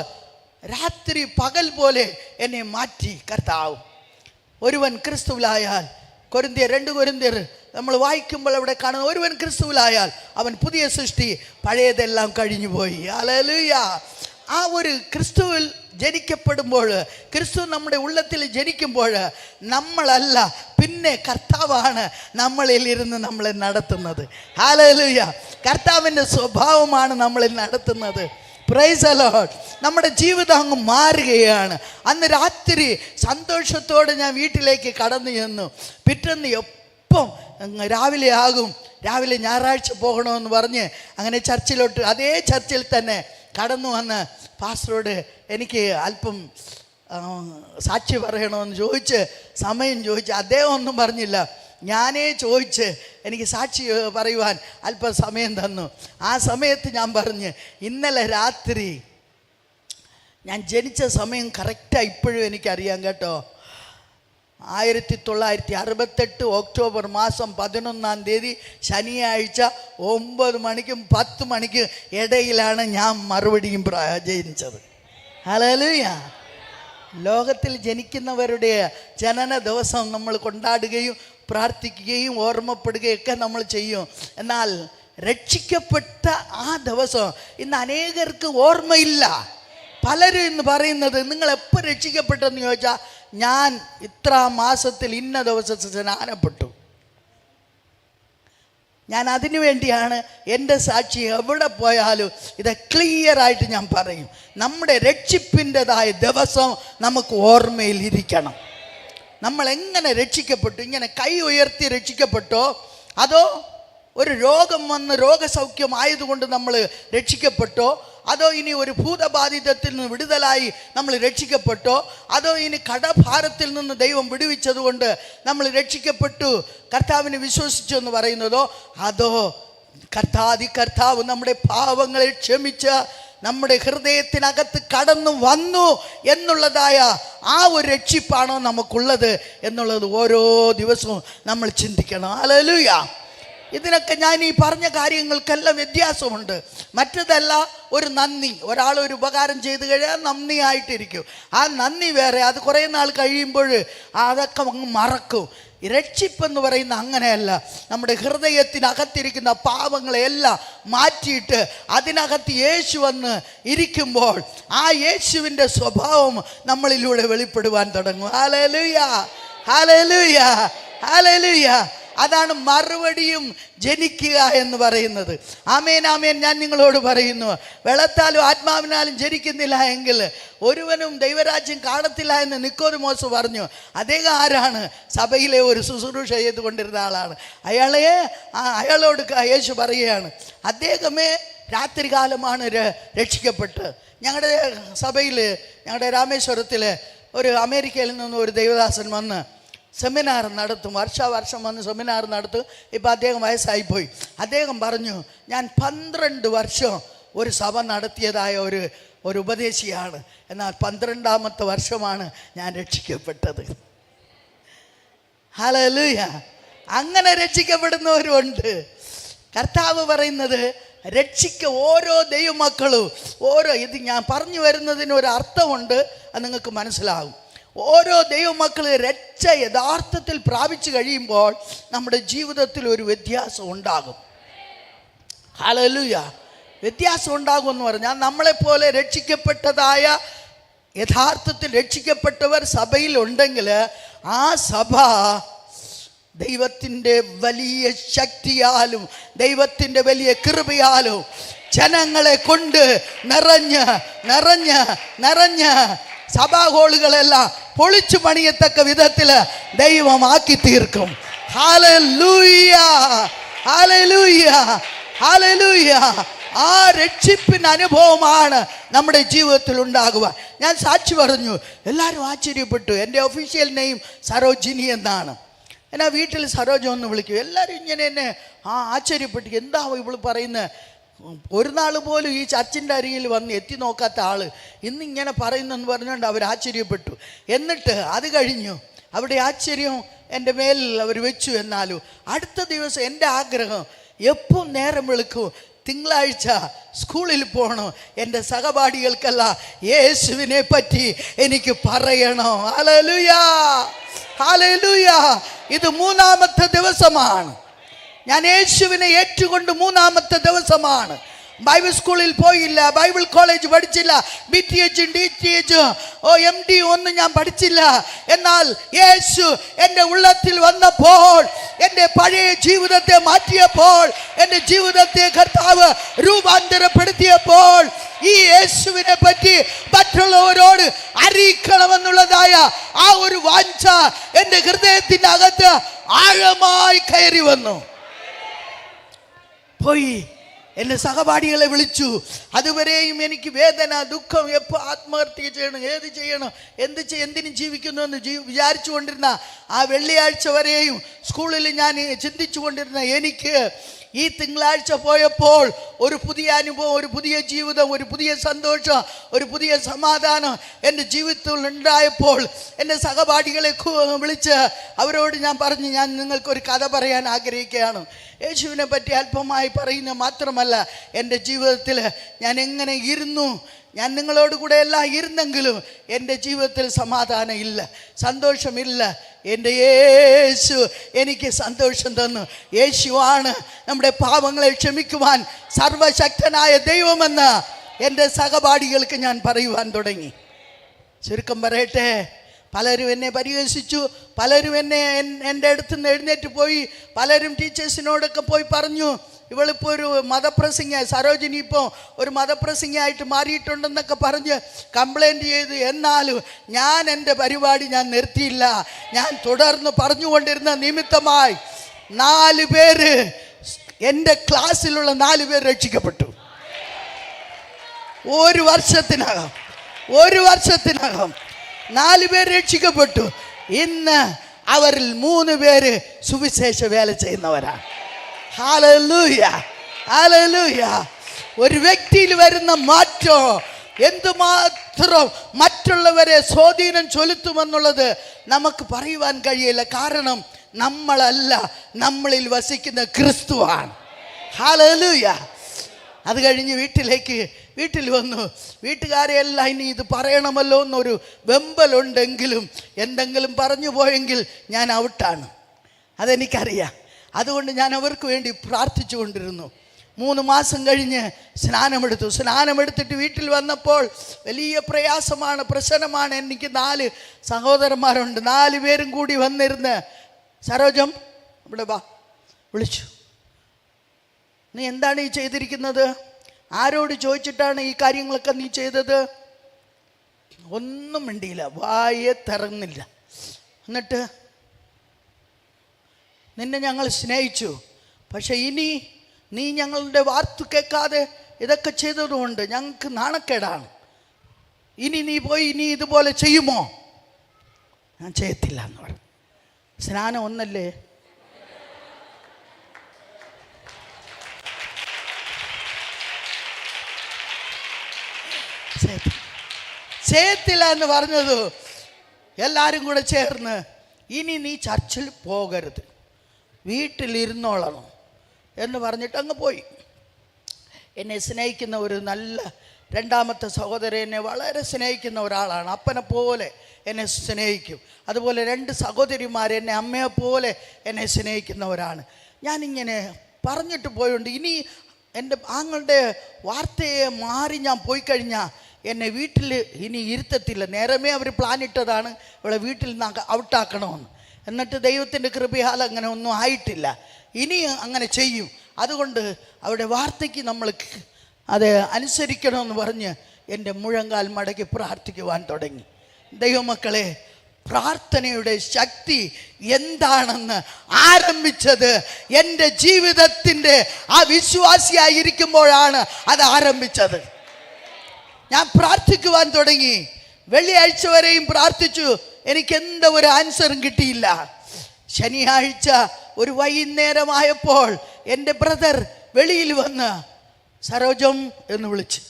രാത്രി പകൽ പോലെ എന്നെ മാറ്റി കർത്താവ്. ഒരുവൻ ക്രിസ്തുവിലായാൽ, 2 കൊരിന്ത്യർ നമ്മൾ വായിക്കുമ്പോൾ അവിടെ കാണുന്ന, ഒരുവൻ ക്രിസ്തുവിലായാൽ അവൻ പുതിയ സൃഷ്ടി, പഴയതെല്ലാം കഴിഞ്ഞു പോയി. ഹല്ലേലൂയ! ആ ഒരു ക്രിസ്തുവിൽ ജനിക്കപ്പെടുമ്പോൾ, ക്രിസ്തു നമ്മുടെ ഉള്ളത്തിൽ ജനിക്കുമ്പോൾ നമ്മളല്ല, പിന്നെ കർത്താവാണ് നമ്മളിൽ ഇരുന്ന് നമ്മളെ നടത്തുന്നത്. ഹല്ലേലൂയ. കർത്താവിൻ്റെ സ്വഭാവമാണ് നമ്മളിൽ നടത്തുന്നത്. Praise the Lord. നമ്മുടെ ജീവിതം അങ്ങ് മാറുകയാണ്. അന്ന് രാത്രി സന്തോഷത്തോടെ ഞാൻ വീട്ടിലേക്ക് കടന്നു ചെന്നു. പിറ്റേന്ന് എപ്പം രാവിലെ ആകും, രാവിലെ ഞായറാഴ്ച പോകണമെന്ന് പറഞ്ഞ് അങ്ങനെ ചർച്ചിലോട്ട്, അതേ ചർച്ചിൽ തന്നെ കടന്നു വന്ന് പാസ്റ്ററോട് എനിക്ക് അല്പം സാക്ഷി പറയണമെന്ന് ചോദിച്ച് സമയം ചോദിച്ച് അദ്ദേഹം ഒന്നും പറഞ്ഞില്ല. ഞാനേ ചോദിച്ച് എനിക്ക് സാക്ഷി പറയുവാൻ അല്പം സമയം തന്നു. ആ സമയത്ത് ഞാൻ പറഞ്ഞ്, ഇന്നലെ രാത്രി ഞാൻ ജനിച്ച സമയം കറക്റ്റാണ് ഇപ്പോഴും എനിക്കറിയാം കേട്ടോ. 1968 ഒക്ടോബർ മാസം 11 ശനിയാഴ്ച 9 മണിക്കും 10 മണിക്കും ഇടയിലാണ് ഞാൻ മറുപടിയും ജനിച്ചത്. ഹല്ലേലൂയ. ലോകത്തിൽ ജനിക്കുന്നവരുടെ ജനന ദിവസം നമ്മൾ കൊണ്ടാടുകയും പ്രാർത്ഥിക്കുകയും ഓർമ്മപ്പെടുകയൊക്കെ നമ്മൾ ചെയ്യും. എന്നാൽ രക്ഷിക്കപ്പെട്ട ആ ദിവസം ഇന്ന് അനേകർക്ക് ഓർമ്മയില്ല. പലരും ഇന്ന് പറയുന്നത്, നിങ്ങൾ എപ്പോൾ രക്ഷിക്കപ്പെട്ടെന്ന് ചോദിച്ചാൽ, ഞാൻ ഇത്ര മാസത്തിൽ ഇന്ന ദിവസത്തെ സ്നാനപ്പെട്ടു. ഞാൻ അതിനു വേണ്ടിയാണ് എൻ്റെ സാക്ഷി എവിടെ പോയാലും ഇത് ക്ലിയറായിട്ട് ഞാൻ പറയും. നമ്മുടെ രക്ഷിപ്പിൻ്റെതായ ദിവസം നമുക്ക് ഓർമ്മയിൽ ഇരിക്കണം. നമ്മൾ എങ്ങനെ രക്ഷിക്കപ്പെട്ടു? ഇങ്ങനെ കൈ ഉയർത്തി രക്ഷിക്കപ്പെട്ടോ, അതോ ഒരു രോഗം വന്ന് രോഗസൗഖ്യമായതുകൊണ്ട് നമ്മൾ രക്ഷിക്കപ്പെട്ടോ, അതോ ഇനി ഒരു ഭൂതബാധിതത്തിൽ നിന്ന് വിടുതലായി നമ്മൾ രക്ഷിക്കപ്പെട്ടോ, അതോ ഇനി കടഭാരത്തിൽ നിന്ന് ദൈവം വിടുവിച്ചതുകൊണ്ട് നമ്മൾ രക്ഷിക്കപ്പെട്ടു, കർത്താവിനെ വിശ്വസിച്ചു എന്ന് പറയുന്നതോ, അതോ കർത്താവ് നമ്മുടെ പാവങ്ങളെ ക്ഷമിച്ച് നമ്മുടെ ഹൃദയത്തിനകത്ത് കടന്നു വന്നു എന്നുള്ളതായ ആ ഒരു രക്ഷിപ്പാണോ നമുക്കുള്ളത് എന്നുള്ളത് ഓരോ ദിവസവും നമ്മൾ ചിന്തിക്കണം. ഹല്ലേലൂയ. ഇതിനൊക്കെ ഞാൻ ഈ പറഞ്ഞ കാര്യങ്ങൾക്കെല്ലാം വ്യത്യാസമുണ്ട്. മറ്റതല്ല ഒരു നന്ദി, ഒരാൾ ഒരു ഉപകാരം ചെയ്തു കഴിഞ്ഞാൽ നന്ദിയായിട്ടിരിക്കും. ആ നന്ദി വേറെ, അത് കുറേ നാൾ കഴിയുമ്പോൾ അതൊക്കെ അങ്ങ് മറക്കും. രക്ഷിപ്പെന്ന് പറയുന്ന അങ്ങനെയല്ല. നമ്മുടെ ഹൃദയത്തിനകത്തിരിക്കുന്ന പാവങ്ങളെല്ലാം മാറ്റിയിട്ട് അതിനകത്ത് യേശു വന്ന് ഇരിക്കുമ്പോൾ ആ യേശുവിൻ്റെ സ്വഭാവം നമ്മളിലൂടെ വെളിപ്പെടുവാൻ തുടങ്ങും. Hallelujah, hallelujah, hallelujah. അതാണ് മറുപടിയും ജനിക്കുക എന്ന് പറയുന്നത്. ആമേൻ, ആമേൻ. ഞാൻ നിങ്ങളോട് പറയുന്നു, വെള്ളത്താലും ആത്മാവിനാലും ജനിക്കുന്നില്ല എങ്കിൽ ഒരുവനും ദൈവരാജ്യം കാണത്തില്ല എന്ന് നിക്കോദെമോസ് പറഞ്ഞു. അദ്ദേഹം ആരാണ്? സഭയിലെ ഒരു ശുശ്രൂഷ ചെയ്തുകൊണ്ടിരുന്ന ആളാണ്. അയാളോട് യേശു പറയുകയാണ്, അദ്ദേഹമേ രാത്രികാലമാണ് രക്ഷിക്കപ്പെട്ട്. ഞങ്ങളുടെ സഭയിൽ, ഞങ്ങളുടെ രാമേശ്വരത്തിൽ ഒരു അമേരിക്കയിൽ നിന്ന് ഒരു ദൈവദാസൻ വന്ന് സെമിനാർ നടത്തും. വർഷം വന്ന് സെമിനാർ നടത്തും. ഇപ്പം അദ്ദേഹം വയസ്സായിപ്പോയി. അദ്ദേഹം പറഞ്ഞു, ഞാൻ 12 വർഷം ഒരു സഭ നടത്തിയതായ ഒരു ഉപദേശിയാണ്. എന്നാൽ 12ാമത്തെ വർഷമാണ് ഞാൻ രക്ഷിക്കപ്പെട്ടത്. ഹല്ലേലൂയ. അങ്ങനെ രക്ഷിക്കപ്പെടുന്നവരുണ്ട്. കർത്താവ് പറയുന്നത്, ഓരോ ദൈവമക്കളും ഇത് ഞാൻ പറഞ്ഞു വരുന്നതിന് ഒരു അർത്ഥമുണ്ട്, അത് നിങ്ങൾക്ക് മനസ്സിലാകും. ഓരോ ദൈവമക്കള് രക്ഷ യഥാർത്ഥത്തിൽ പ്രാപിച്ചു കഴിയുമ്പോൾ നമ്മുടെ ജീവിതത്തിൽ ഒരു വ്യത്യാസം ഉണ്ടാകും. ഹല്ലേലൂയ. വ്യത്യാസം ഉണ്ടാകും എന്ന് പറഞ്ഞാൽ, നമ്മളെപ്പോലെ രക്ഷിക്കപ്പെട്ടതായ യഥാർത്ഥത്തിൽ രക്ഷിക്കപ്പെട്ടവർ സഭയിൽ ഉണ്ടെങ്കിൽ ആ സഭ ദൈവത്തിൻ്റെ വലിയ ശക്തിയാലും ദൈവത്തിൻ്റെ വലിയ കൃപയാലും ജനങ്ങളെ കൊണ്ട് നിറഞ്ഞ് നിറഞ്ഞ് നിറഞ്ഞ് സഭാ ഹോളുകളെല്ലാം പൊളിച്ചു പണിയത്തക്ക വിധത്തിൽ ദൈവമാക്കി തീർക്കും. Hallelujah, hallelujah, hallelujah. ആ രക്ഷിപ്പിന് അനുഭവമാണ് നമ്മുടെ ജീവിതത്തിൽ ഉണ്ടാകുക. ഞാൻ സാക്ഷി പറഞ്ഞു, എല്ലാവരും ആശ്ചര്യപ്പെട്ടു. എൻ്റെ ഒഫീഷ്യൽ നെയിം സരോജിനി എന്നാണ്. എന്നാ വീട്ടിൽ സരോജ എന്ന് വിളിക്കും. എല്ലാവരും ഇങ്ങനെ എന്നെ ആശ്ചര്യപ്പെട്ടു, എന്താ ഇവൾ പറയുന്നത്? ഒരു നാൾ പോലും ഈ ചർച്ചിൻ്റെ അരികിൽ വന്ന് എത്തി നോക്കാത്ത ആൾ ഇന്നിങ്ങനെ പറയുന്നെന്ന് പറഞ്ഞുകൊണ്ട് അവർ ആശ്ചര്യപ്പെട്ടു. എന്നിട്ട് അത് കഴിഞ്ഞു, അവിടെ ആശ്ചര്യം എൻ്റെ മേലിൽ അവർ വെച്ചു. എന്നാലും അടുത്ത ദിവസം എൻ്റെ ആഗ്രഹം, എപ്പം നേരം വെളുക്കും തിങ്കളാഴ്ച സ്കൂളിൽ പോകണം, എൻ്റെ സഹപാഠികൾക്കെല്ലാം യേശുവിനെ പറ്റി എനിക്ക് പറയണം. Hallelujah, hallelujah. ഇത് 3ാമത്തെ ദിവസമാണ്. ഞാൻ യേശുവിനെ ഏറ്റുകൊണ്ട് 3ാമത്തെ ദിവസമാണ്. ബൈബിൾ സ്കൂളിൽ പോയില്ല, ബൈബിൾ കോളേജ് പഠിച്ചില്ല, BTH DTH MD ഒന്നും ഞാൻ പഠിച്ചില്ല. എന്നാൽ യേശു എൻ്റെ ഉള്ളത്തിൽ വന്നപ്പോൾ, എൻ്റെ പഴയ ജീവിതത്തെ മാറ്റിയപ്പോൾ, എൻ്റെ ജീവിതത്തെ കർത്താവ് രൂപാന്തരപ്പെടുത്തിയപ്പോൾ, ഈ യേശുവിനെ പറ്റി മറ്റുള്ളവരോട് അറിയിക്കണമെന്നുള്ളതായ ആ ഒരു വാഞ്ച എൻ്റെ ഹൃദയത്തിൻ്റെ അകത്ത് ആഴമായി കയറി വന്നു. പോയി എൻ്റെ സഹപാഠികളെ വിളിച്ചു. അതുവരെയും എനിക്ക് വേദന, ദുഃഖം, എപ്പോൾ ആത്മഹത്യ ചെയ്യണം, എന്തിനും ജീവിക്കുന്നു എന്ന് വിചാരിച്ചു കൊണ്ടിരുന്ന ആ വെള്ളിയാഴ്ച വരെയും സ്കൂളിൽ ഞാൻ ചിന്തിച്ചു കൊണ്ടിരുന്ന എനിക്ക് ഈ തിങ്കളാഴ്ച പോയപ്പോൾ ഒരു പുതിയ അനുഭവം, ഒരു പുതിയ ജീവിതം, ഒരു പുതിയ സന്തോഷം, ഒരു പുതിയ സമാധാനം എൻ്റെ ജീവിതത്തിൽ ഉണ്ടായപ്പോൾ എൻ്റെ സഹപാഠികളെ വിളിച്ച് അവരോട് ഞാൻ പറഞ്ഞു, ഞാൻ നിങ്ങൾക്കൊരു കഥ പറയാൻ ആഗ്രഹിക്കുകയാണ്. യേശുവിനെ പറ്റി അല്പമായി പറയുന്നത് മാത്രമല്ല, എൻ്റെ ജീവിതത്തിൽ ഞാൻ എങ്ങനെ ഇരുന്നു, ഞാൻ നിങ്ങളോട് കൂടെ എല്ലാം ഇരുന്നെങ്കിലും എൻ്റെ ജീവിതത്തിൽ സമാധാനം ഇല്ല, സന്തോഷമില്ല. എൻ്റെ യേശു എനിക്ക് സന്തോഷം തന്നു. യേശുവാണ് നമ്മുടെ പാപങ്ങളെ ക്ഷമിക്കുവാൻ സർവശക്തനായ ദൈവമെന്ന് എൻ്റെ സഹപാഠികൾക്ക് ഞാൻ പറയുവാൻ തുടങ്ങി. ചുരുക്കം പറയട്ടെ, പലരും എന്നെ പരിഹസിച്ചു, പലരും എൻ്റെ അടുത്ത് നിന്ന് എഴുന്നേറ്റ് പോയി, പലരും ടീച്ചേഴ്സിനോടൊക്കെ പോയി പറഞ്ഞു, ഇവളിപ്പോൾ ഒരു മതപ്രസംഗ, സരോജിനി ഇപ്പോൾ ഒരു മതപ്രസംഗയായിട്ട് മാറിയിട്ടുണ്ടെന്നൊക്കെ പറഞ്ഞ് കംപ്ലൈൻറ്റ് ചെയ്തു. എന്നാലും ഞാൻ എൻ്റെ പരിപാടി ഞാൻ നിർത്തിയില്ല. ഞാൻ തുടർന്ന് പറഞ്ഞുകൊണ്ടിരുന്ന നിമിത്തമായി 4 പേര്, എൻ്റെ ക്ലാസ്സിലുള്ള 4 പേര് രക്ഷിക്കപ്പെട്ടു. ഒരു വർഷത്തിനകം 4 പേര് രക്ഷിക്കപ്പെട്ടു. ഇന്ന് അവരിൽ 3 പേര് സുവിശേഷ വേല ചെയ്യുന്നവരാണ്. Hallelujah, hallelujah. ഒരു വ്യക്തിയിൽ വരുന്ന മാറ്റം എന്തുമാത്രം മറ്റുള്ളവരെ സ്വാധീനം ചെലുത്തുമെന്നുള്ളത് നമുക്ക് പറയുവാൻ കഴിയില്ല. കാരണം നമ്മളല്ല, നമ്മളിൽ വസിക്കുന്ന ക്രിസ്തുവാണ്. ഹല്ലേലൂയ. അത് കഴിഞ്ഞ് വീട്ടിൽ വന്നു. വീട്ടുകാരെല്ലാം ഇനി ഇത് പറയണമല്ലോ എന്നൊരു വെമ്പലുണ്ടെങ്കിലും എന്തെങ്കിലും പറഞ്ഞു പോയെങ്കിൽ ഞാൻ ഔട്ടാണ്, അതെനിക്കറിയാം. അതുകൊണ്ട് ഞാൻ അവർക്ക് വേണ്ടി പ്രാർത്ഥിച്ചു കൊണ്ടിരുന്നു. 3 മാസം കഴിഞ്ഞ് സ്നാനമെടുത്തിട്ട് വീട്ടിൽ വന്നപ്പോൾ വലിയ പ്രശ്നമാണ്. എനിക്ക് 4 സഹോദരന്മാരുണ്ട്. 4 പേരും കൂടി വന്നിരുന്ന്, സരോജം ഇവിടെ വാ, വിളിച്ചു. നീ എന്താണ് ഈ ചെയ്തിരിക്കുന്നത്? ആരോട് ചോദിച്ചിട്ടാണ് ഈ കാര്യങ്ങളൊക്കെ നീ ചെയ്തത്? ഒന്നും മിണ്ടിയില്ല, വായെ തുറന്നില്ല. എന്നിട്ട് നിന്നെ ഞങ്ങൾ സ്നേഹിച്ചു, പക്ഷെ ഇനി നീ ഞങ്ങളുടെ വാർത്ത കേൾക്കാതെ ഇതൊക്കെ ചെയ്തതുകൊണ്ട് ഞങ്ങൾക്ക് നാണക്കേടാണ്. ഇനി നീ പോയി ഇനി ഇതുപോലെ ചെയ്യുമോ? ഞാൻ ചെയ്യത്തില്ല എന്ന് പറഞ്ഞു. സ്നാനം ഒന്നല്ലേ? ചെയ്യത്തില്ല എന്ന് പറഞ്ഞത് എല്ലാവരും കൂടെ ചേർന്ന്, ഇനി നീ ചർച്ചിൽ പോകരുത്, വീട്ടിലിരുന്നോളണം എന്ന് പറഞ്ഞിട്ട് അങ്ങ് പോയി. എന്നെ സ്നേഹിക്കുന്ന ഒരു നല്ല രണ്ടാമത്തെ സഹോദരൻ, എന്നെ വളരെ സ്നേഹിക്കുന്ന ഒരാളാണ്. അപ്പനെ പോലെ എന്നെ സ്നേഹിക്കും. അതുപോലെ 2 സഹോദരിമാർ എന്നെ അമ്മയെപ്പോലെ എന്നെ സ്നേഹിക്കുന്നവരാണ്. ഞാനിങ്ങനെ പറഞ്ഞിട്ട് പോയുണ്ട്, ഇനി എൻ്റെ ആങ്ങളുടെ വാർത്തയെ മാറി ഞാൻ പോയി കഴിഞ്ഞാൽ എന്നെ വീട്ടിൽ ഇനി ഇരുത്തത്തില്ല. നേരമേ അവർ പ്ലാൻ ഇട്ടതാണ് ഇവിടെ വീട്ടിൽ നിന്ന് ഔട്ടാക്കണമെന്ന്. എന്നിട്ട് ദൈവത്തിൻ്റെ കൃപയാൽ അങ്ങനെ ഒന്നും ആയിട്ടില്ല. ഇനി അങ്ങനെ ചെയ്യും. അതുകൊണ്ട് അവിടെ വാർത്തയ്ക്ക് നമ്മൾ അത് അനുസരിക്കണമെന്ന് പറഞ്ഞ് എൻ്റെ മുഴങ്കാൽ മടക്കി പ്രാർത്ഥിക്കുവാൻ തുടങ്ങി. ദൈവമക്കളെ, പ്രാർത്ഥനയുടെ ശക്തി എന്താണെന്ന് ആരംഭിച്ചത് എൻ്റെ ജീവിതത്തിൻ്റെ ആ വിശ്വാസിയായിരിക്കുമ്പോഴാണ് അത് ആരംഭിച്ചത്. ഞാൻ പ്രാർത്ഥിക്കുവാൻ തുടങ്ങി. വെള്ളിയാഴ്ച വരെയും പ്രാർത്ഥിച്ചു, എനിക്ക് എന്താ ഒരു ആൻസറും കിട്ടിയില്ല. ശനിയാഴ്ച ഒരു വൈകുന്നേരമായപ്പോൾ എൻ്റെ ബ്രദർ വെളിയിൽ വന്ന് സരോജം എന്ന് വിളിച്ചു.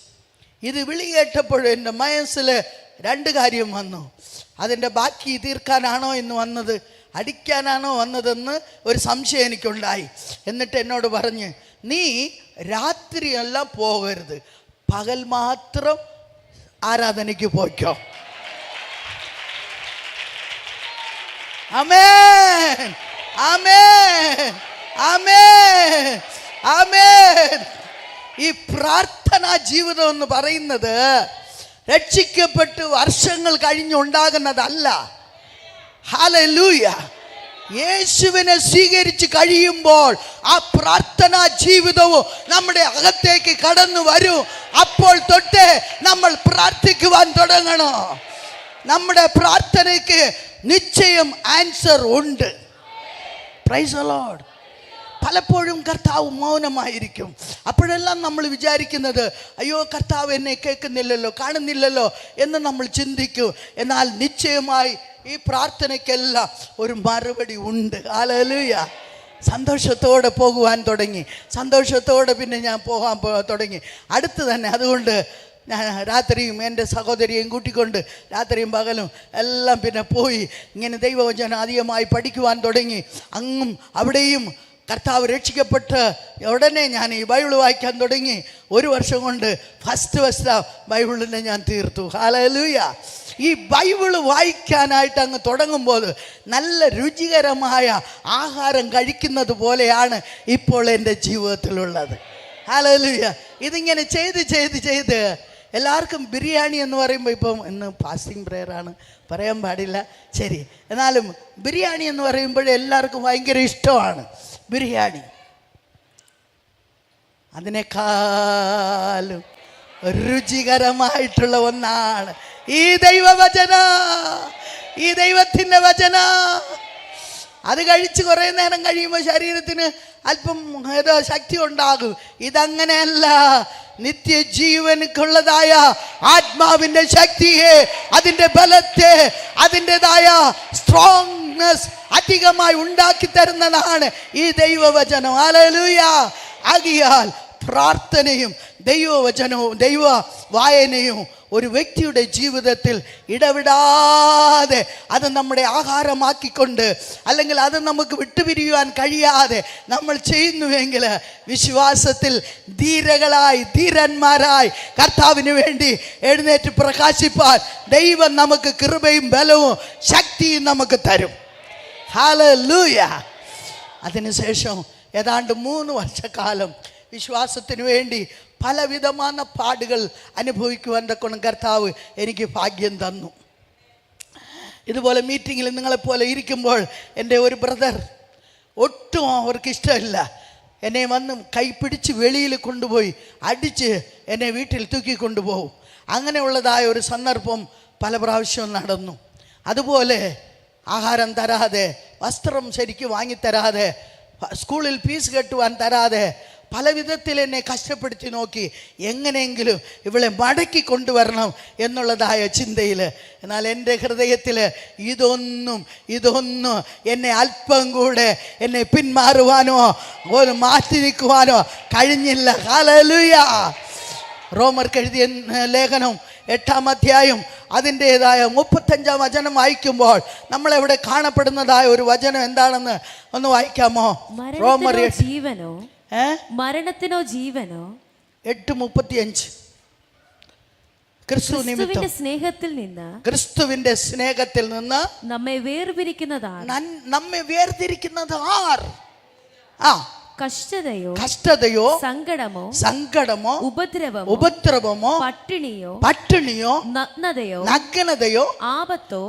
ഇത് വിളി കേട്ടപ്പോൾ എൻ്റെ മനസ്സിൽ 2 കാര്യം വന്നു. അതിൻ്റെ ബാക്കി തീർക്കാനാണോ ഇന്ന് വന്നത്, അടിക്കാനാണോ വന്നതെന്ന് ഒരു സംശയം എനിക്കുണ്ടായി. എന്നിട്ട് എന്നോട് പറഞ്ഞ്, നീ രാത്രിയെല്ലാം പോകരുത്, പകൽ മാത്രം ആരാധനയ്ക്ക് പോയിക്കോ. ആമേൻ, ആമേൻ, ആമേൻ, ആമേൻ. ഈ പ്രാർത്ഥനാ ജീവിതം എന്ന് പറയുന്നത് രക്ഷിക്കപ്പെട്ട് വർഷങ്ങൾ കഴിഞ്ഞുണ്ടാകുന്നതല്ല. ഹല്ലേലൂയ. യേശുവിനെ സ്വീകരിച്ച് കഴിയുമ്പോൾ ആ പ്രാർത്ഥനാ ജീവിതവും നമ്മുടെ അകത്തേക്ക് കടന്നു വരും. അപ്പോൾ തൊട്ട് നമ്മൾ പ്രാർത്ഥിക്കുവാൻ തുടങ്ങണം. നമ്മുടെ പ്രാർത്ഥനയ്ക്ക് നിശ്ചയം ആൻസർ ഉണ്ട്. Praise the Lord. പലപ്പോഴും കർത്താവ് മൗനമായിരിക്കും. അപ്പോഴെല്ലാം നമ്മൾ വിചാരിക്കുന്നത് അയ്യോ കർത്താവ് എന്നെ കേൾക്കുന്നില്ലല്ലോ, കാണുന്നില്ലല്ലോ എന്ന് നമ്മൾ ചിന്തിക്കും. എന്നാൽ നിശ്ചയമായി ഈ പ്രാർത്ഥനയ്ക്കെല്ലാം ഒരു മറുപടി ഉണ്ട്. ഹല്ലേലൂയ. സന്തോഷത്തോടെ പോകുവാൻ തുടങ്ങി. സന്തോഷത്തോടെ പിന്നെ ഞാൻ പോകാൻ തുടങ്ങി അടുത്ത് തന്നെ. അതുകൊണ്ട് ഞാൻ രാത്രിയും എൻ്റെ സഹോദരിയെയും കൂട്ടിക്കൊണ്ട് രാത്രിയും പകലും എല്ലാം പിന്നെ പോയി ഇങ്ങനെ ദൈവവചനം അധികമായി പഠിക്കുവാൻ തുടങ്ങി. അങ്ങും അവിടെയും കർത്താവ് രക്ഷിക്കപ്പെട്ട് ഉടനെ ഞാൻ ഈ ബൈബിൾ വായിക്കാൻ തുടങ്ങി. 1 വർഷം കൊണ്ട് ഫസ്റ്റ് ബൈബിളിനെ ഞാൻ തീർത്തു. ഹല്ലേലൂയ. ഈ ബൈബിൾ വായിക്കാനായിട്ട് അങ്ങ് തുടങ്ങുമ്പോൾ നല്ല രുചികരമായ ആഹാരം കഴിക്കുന്നത് പോലെയാണ് ഇപ്പോൾ എൻ്റെ ജീവിതത്തിലുള്ളത്. ഹല്ലേലൂയ. ഇതിങ്ങനെ ചെയ്ത് എല്ലാവർക്കും ബിരിയാണി എന്ന് പറയുമ്പോൾ, ഇപ്പം ഇന്ന് ഫാസ്റ്റിംഗ് പ്രെയറാണ്, പറയാൻ പാടില്ല, ശരി, എന്നാലും ബിരിയാണി എന്ന് പറയുമ്പോൾ എല്ലാവർക്കും ഭയങ്കര ഇഷ്ടമാണ് ബിരിയാണി. അതിനേക്കാളും രുചികരമായിട്ടുള്ള ഒന്നാണ് ഈ ദൈവവചന, ഈ ദൈവത്തിൻ്റെ വചന. അത് കഴിച്ച് കുറേ നേരം കഴിയുമ്പോൾ ശരീരത്തിന് അല്പം ഏതോ ശക്തി ഉണ്ടാകും. ഇതങ്ങനെയല്ല. നിത്യജീവനുള്ളതായ ആത്മാവിൻ്റെ ശക്തിയെ, അതിൻ്റെ ബലത്തെ, അതിൻ്റെതായ സ്ട്രോങ്നെസ് അധികമായി ഉണ്ടാക്കി തരുന്നതാണ് ഈ ദൈവവചനം. ഹല്ലേലൂയ. ആകിയാൽ പ്രാർത്ഥനയും ദൈവവചനവും ദൈവ വായനയും ഒരു വ്യക്തിയുടെ ജീവിതത്തിൽ ഇടവിടാതെ അത് നമ്മുടെ ആഹാരമാക്കിക്കൊണ്ട്, അല്ലെങ്കിൽ അത് നമുക്ക് വിട്ടുപിരിയുവാൻ കഴിയാതെ നമ്മൾ ചെയ്യുന്നുവെങ്കിൽ വിശ്വാസത്തിൽ ധീരന്മാരായി കർത്താവിന് വേണ്ടി എഴുന്നേറ്റ് പ്രകാശിപ്പാൻ ദൈവം നമുക്ക് കൃപയും ബലവും ശക്തിയും നമുക്ക് തരും. ഹല്ലേലൂയ. അതിനുശേഷം ഏതാണ്ട് 3 വർഷക്കാലം വിശ്വാസത്തിന് വേണ്ടി പലവിധமான പാടുകൾ അനുഭവിക്കുവാൻ തക്കോണം കർത്താവ് എനിക്ക് ഭാഗ്യം തന്നു. ഇതുപോലെ മീറ്റിങ്ങിൽ നിങ്ങളെപ്പോലെ ഇരിക്കുമ്പോൾ എൻ്റെ ഒരു ബ്രദർ, ഒട്ടും അവർക്ക് ഇഷ്ടമില്ല, എന്നെ വന്ന് കൈപ്പിടിച്ച് വെളിയിൽ കൊണ്ടുപോയി അടിച്ച് എന്നെ വീട്ടിൽ തൂക്കിക്കൊണ്ടുപോകും. അങ്ങനെയുള്ളതായ ഒരു സന്ദർഭം പല പ്രാവശ്യവും നടന്നു. അതുപോലെ ആഹാരം തരാതെ, വസ്ത്രം ശരിക്ക് വാങ്ങിത്തരാതെ, സ്കൂളിൽ ഫീസ് കെട്ടുവാൻ തരാതെ പല വിധത്തിൽ എന്നെ കഷ്ടപ്പെടുത്തി നോക്കി. എങ്ങനെയെങ്കിലും ഇവളെ മടക്കി കൊണ്ടുവരണം എന്നുള്ളതായ ചിന്തയിൽ. എന്നാൽ എൻ്റെ ഹൃദയത്തിൽ ഇതൊന്നും എന്നെ അല്പം കൂടെ എന്നെ പിന്മാറുവാനോ മാറ്റി നിൽക്കുവാനോ കഴിഞ്ഞില്ല. ഹല്ലേലൂയ. റോമർക്ക് എഴുതിയ ലേഖനം 8-ാം അധ്യായം അതിൻ്റെതായ 35-ാം വചനം വായിക്കുമ്പോൾ നമ്മളെവിടെ കാണപ്പെടുന്നതായ ഒരു വചനം എന്താണെന്ന് ഒന്ന് വായിക്കാമോ? റോമർ ജീവനോ മരണത്തിനോ ജീവനോ 8:35. ക്രിസ്തുവിന്റെ സ്നേഹത്തിൽ നിന്ന് നമ്മെ വേർതിരിക്കുന്നത് ആർ? കഷ്ടതയോ സങ്കടമോ ഉപദ്രവമോ പട്ടിണിയോ നഗ്നതയോ ആപത്തോ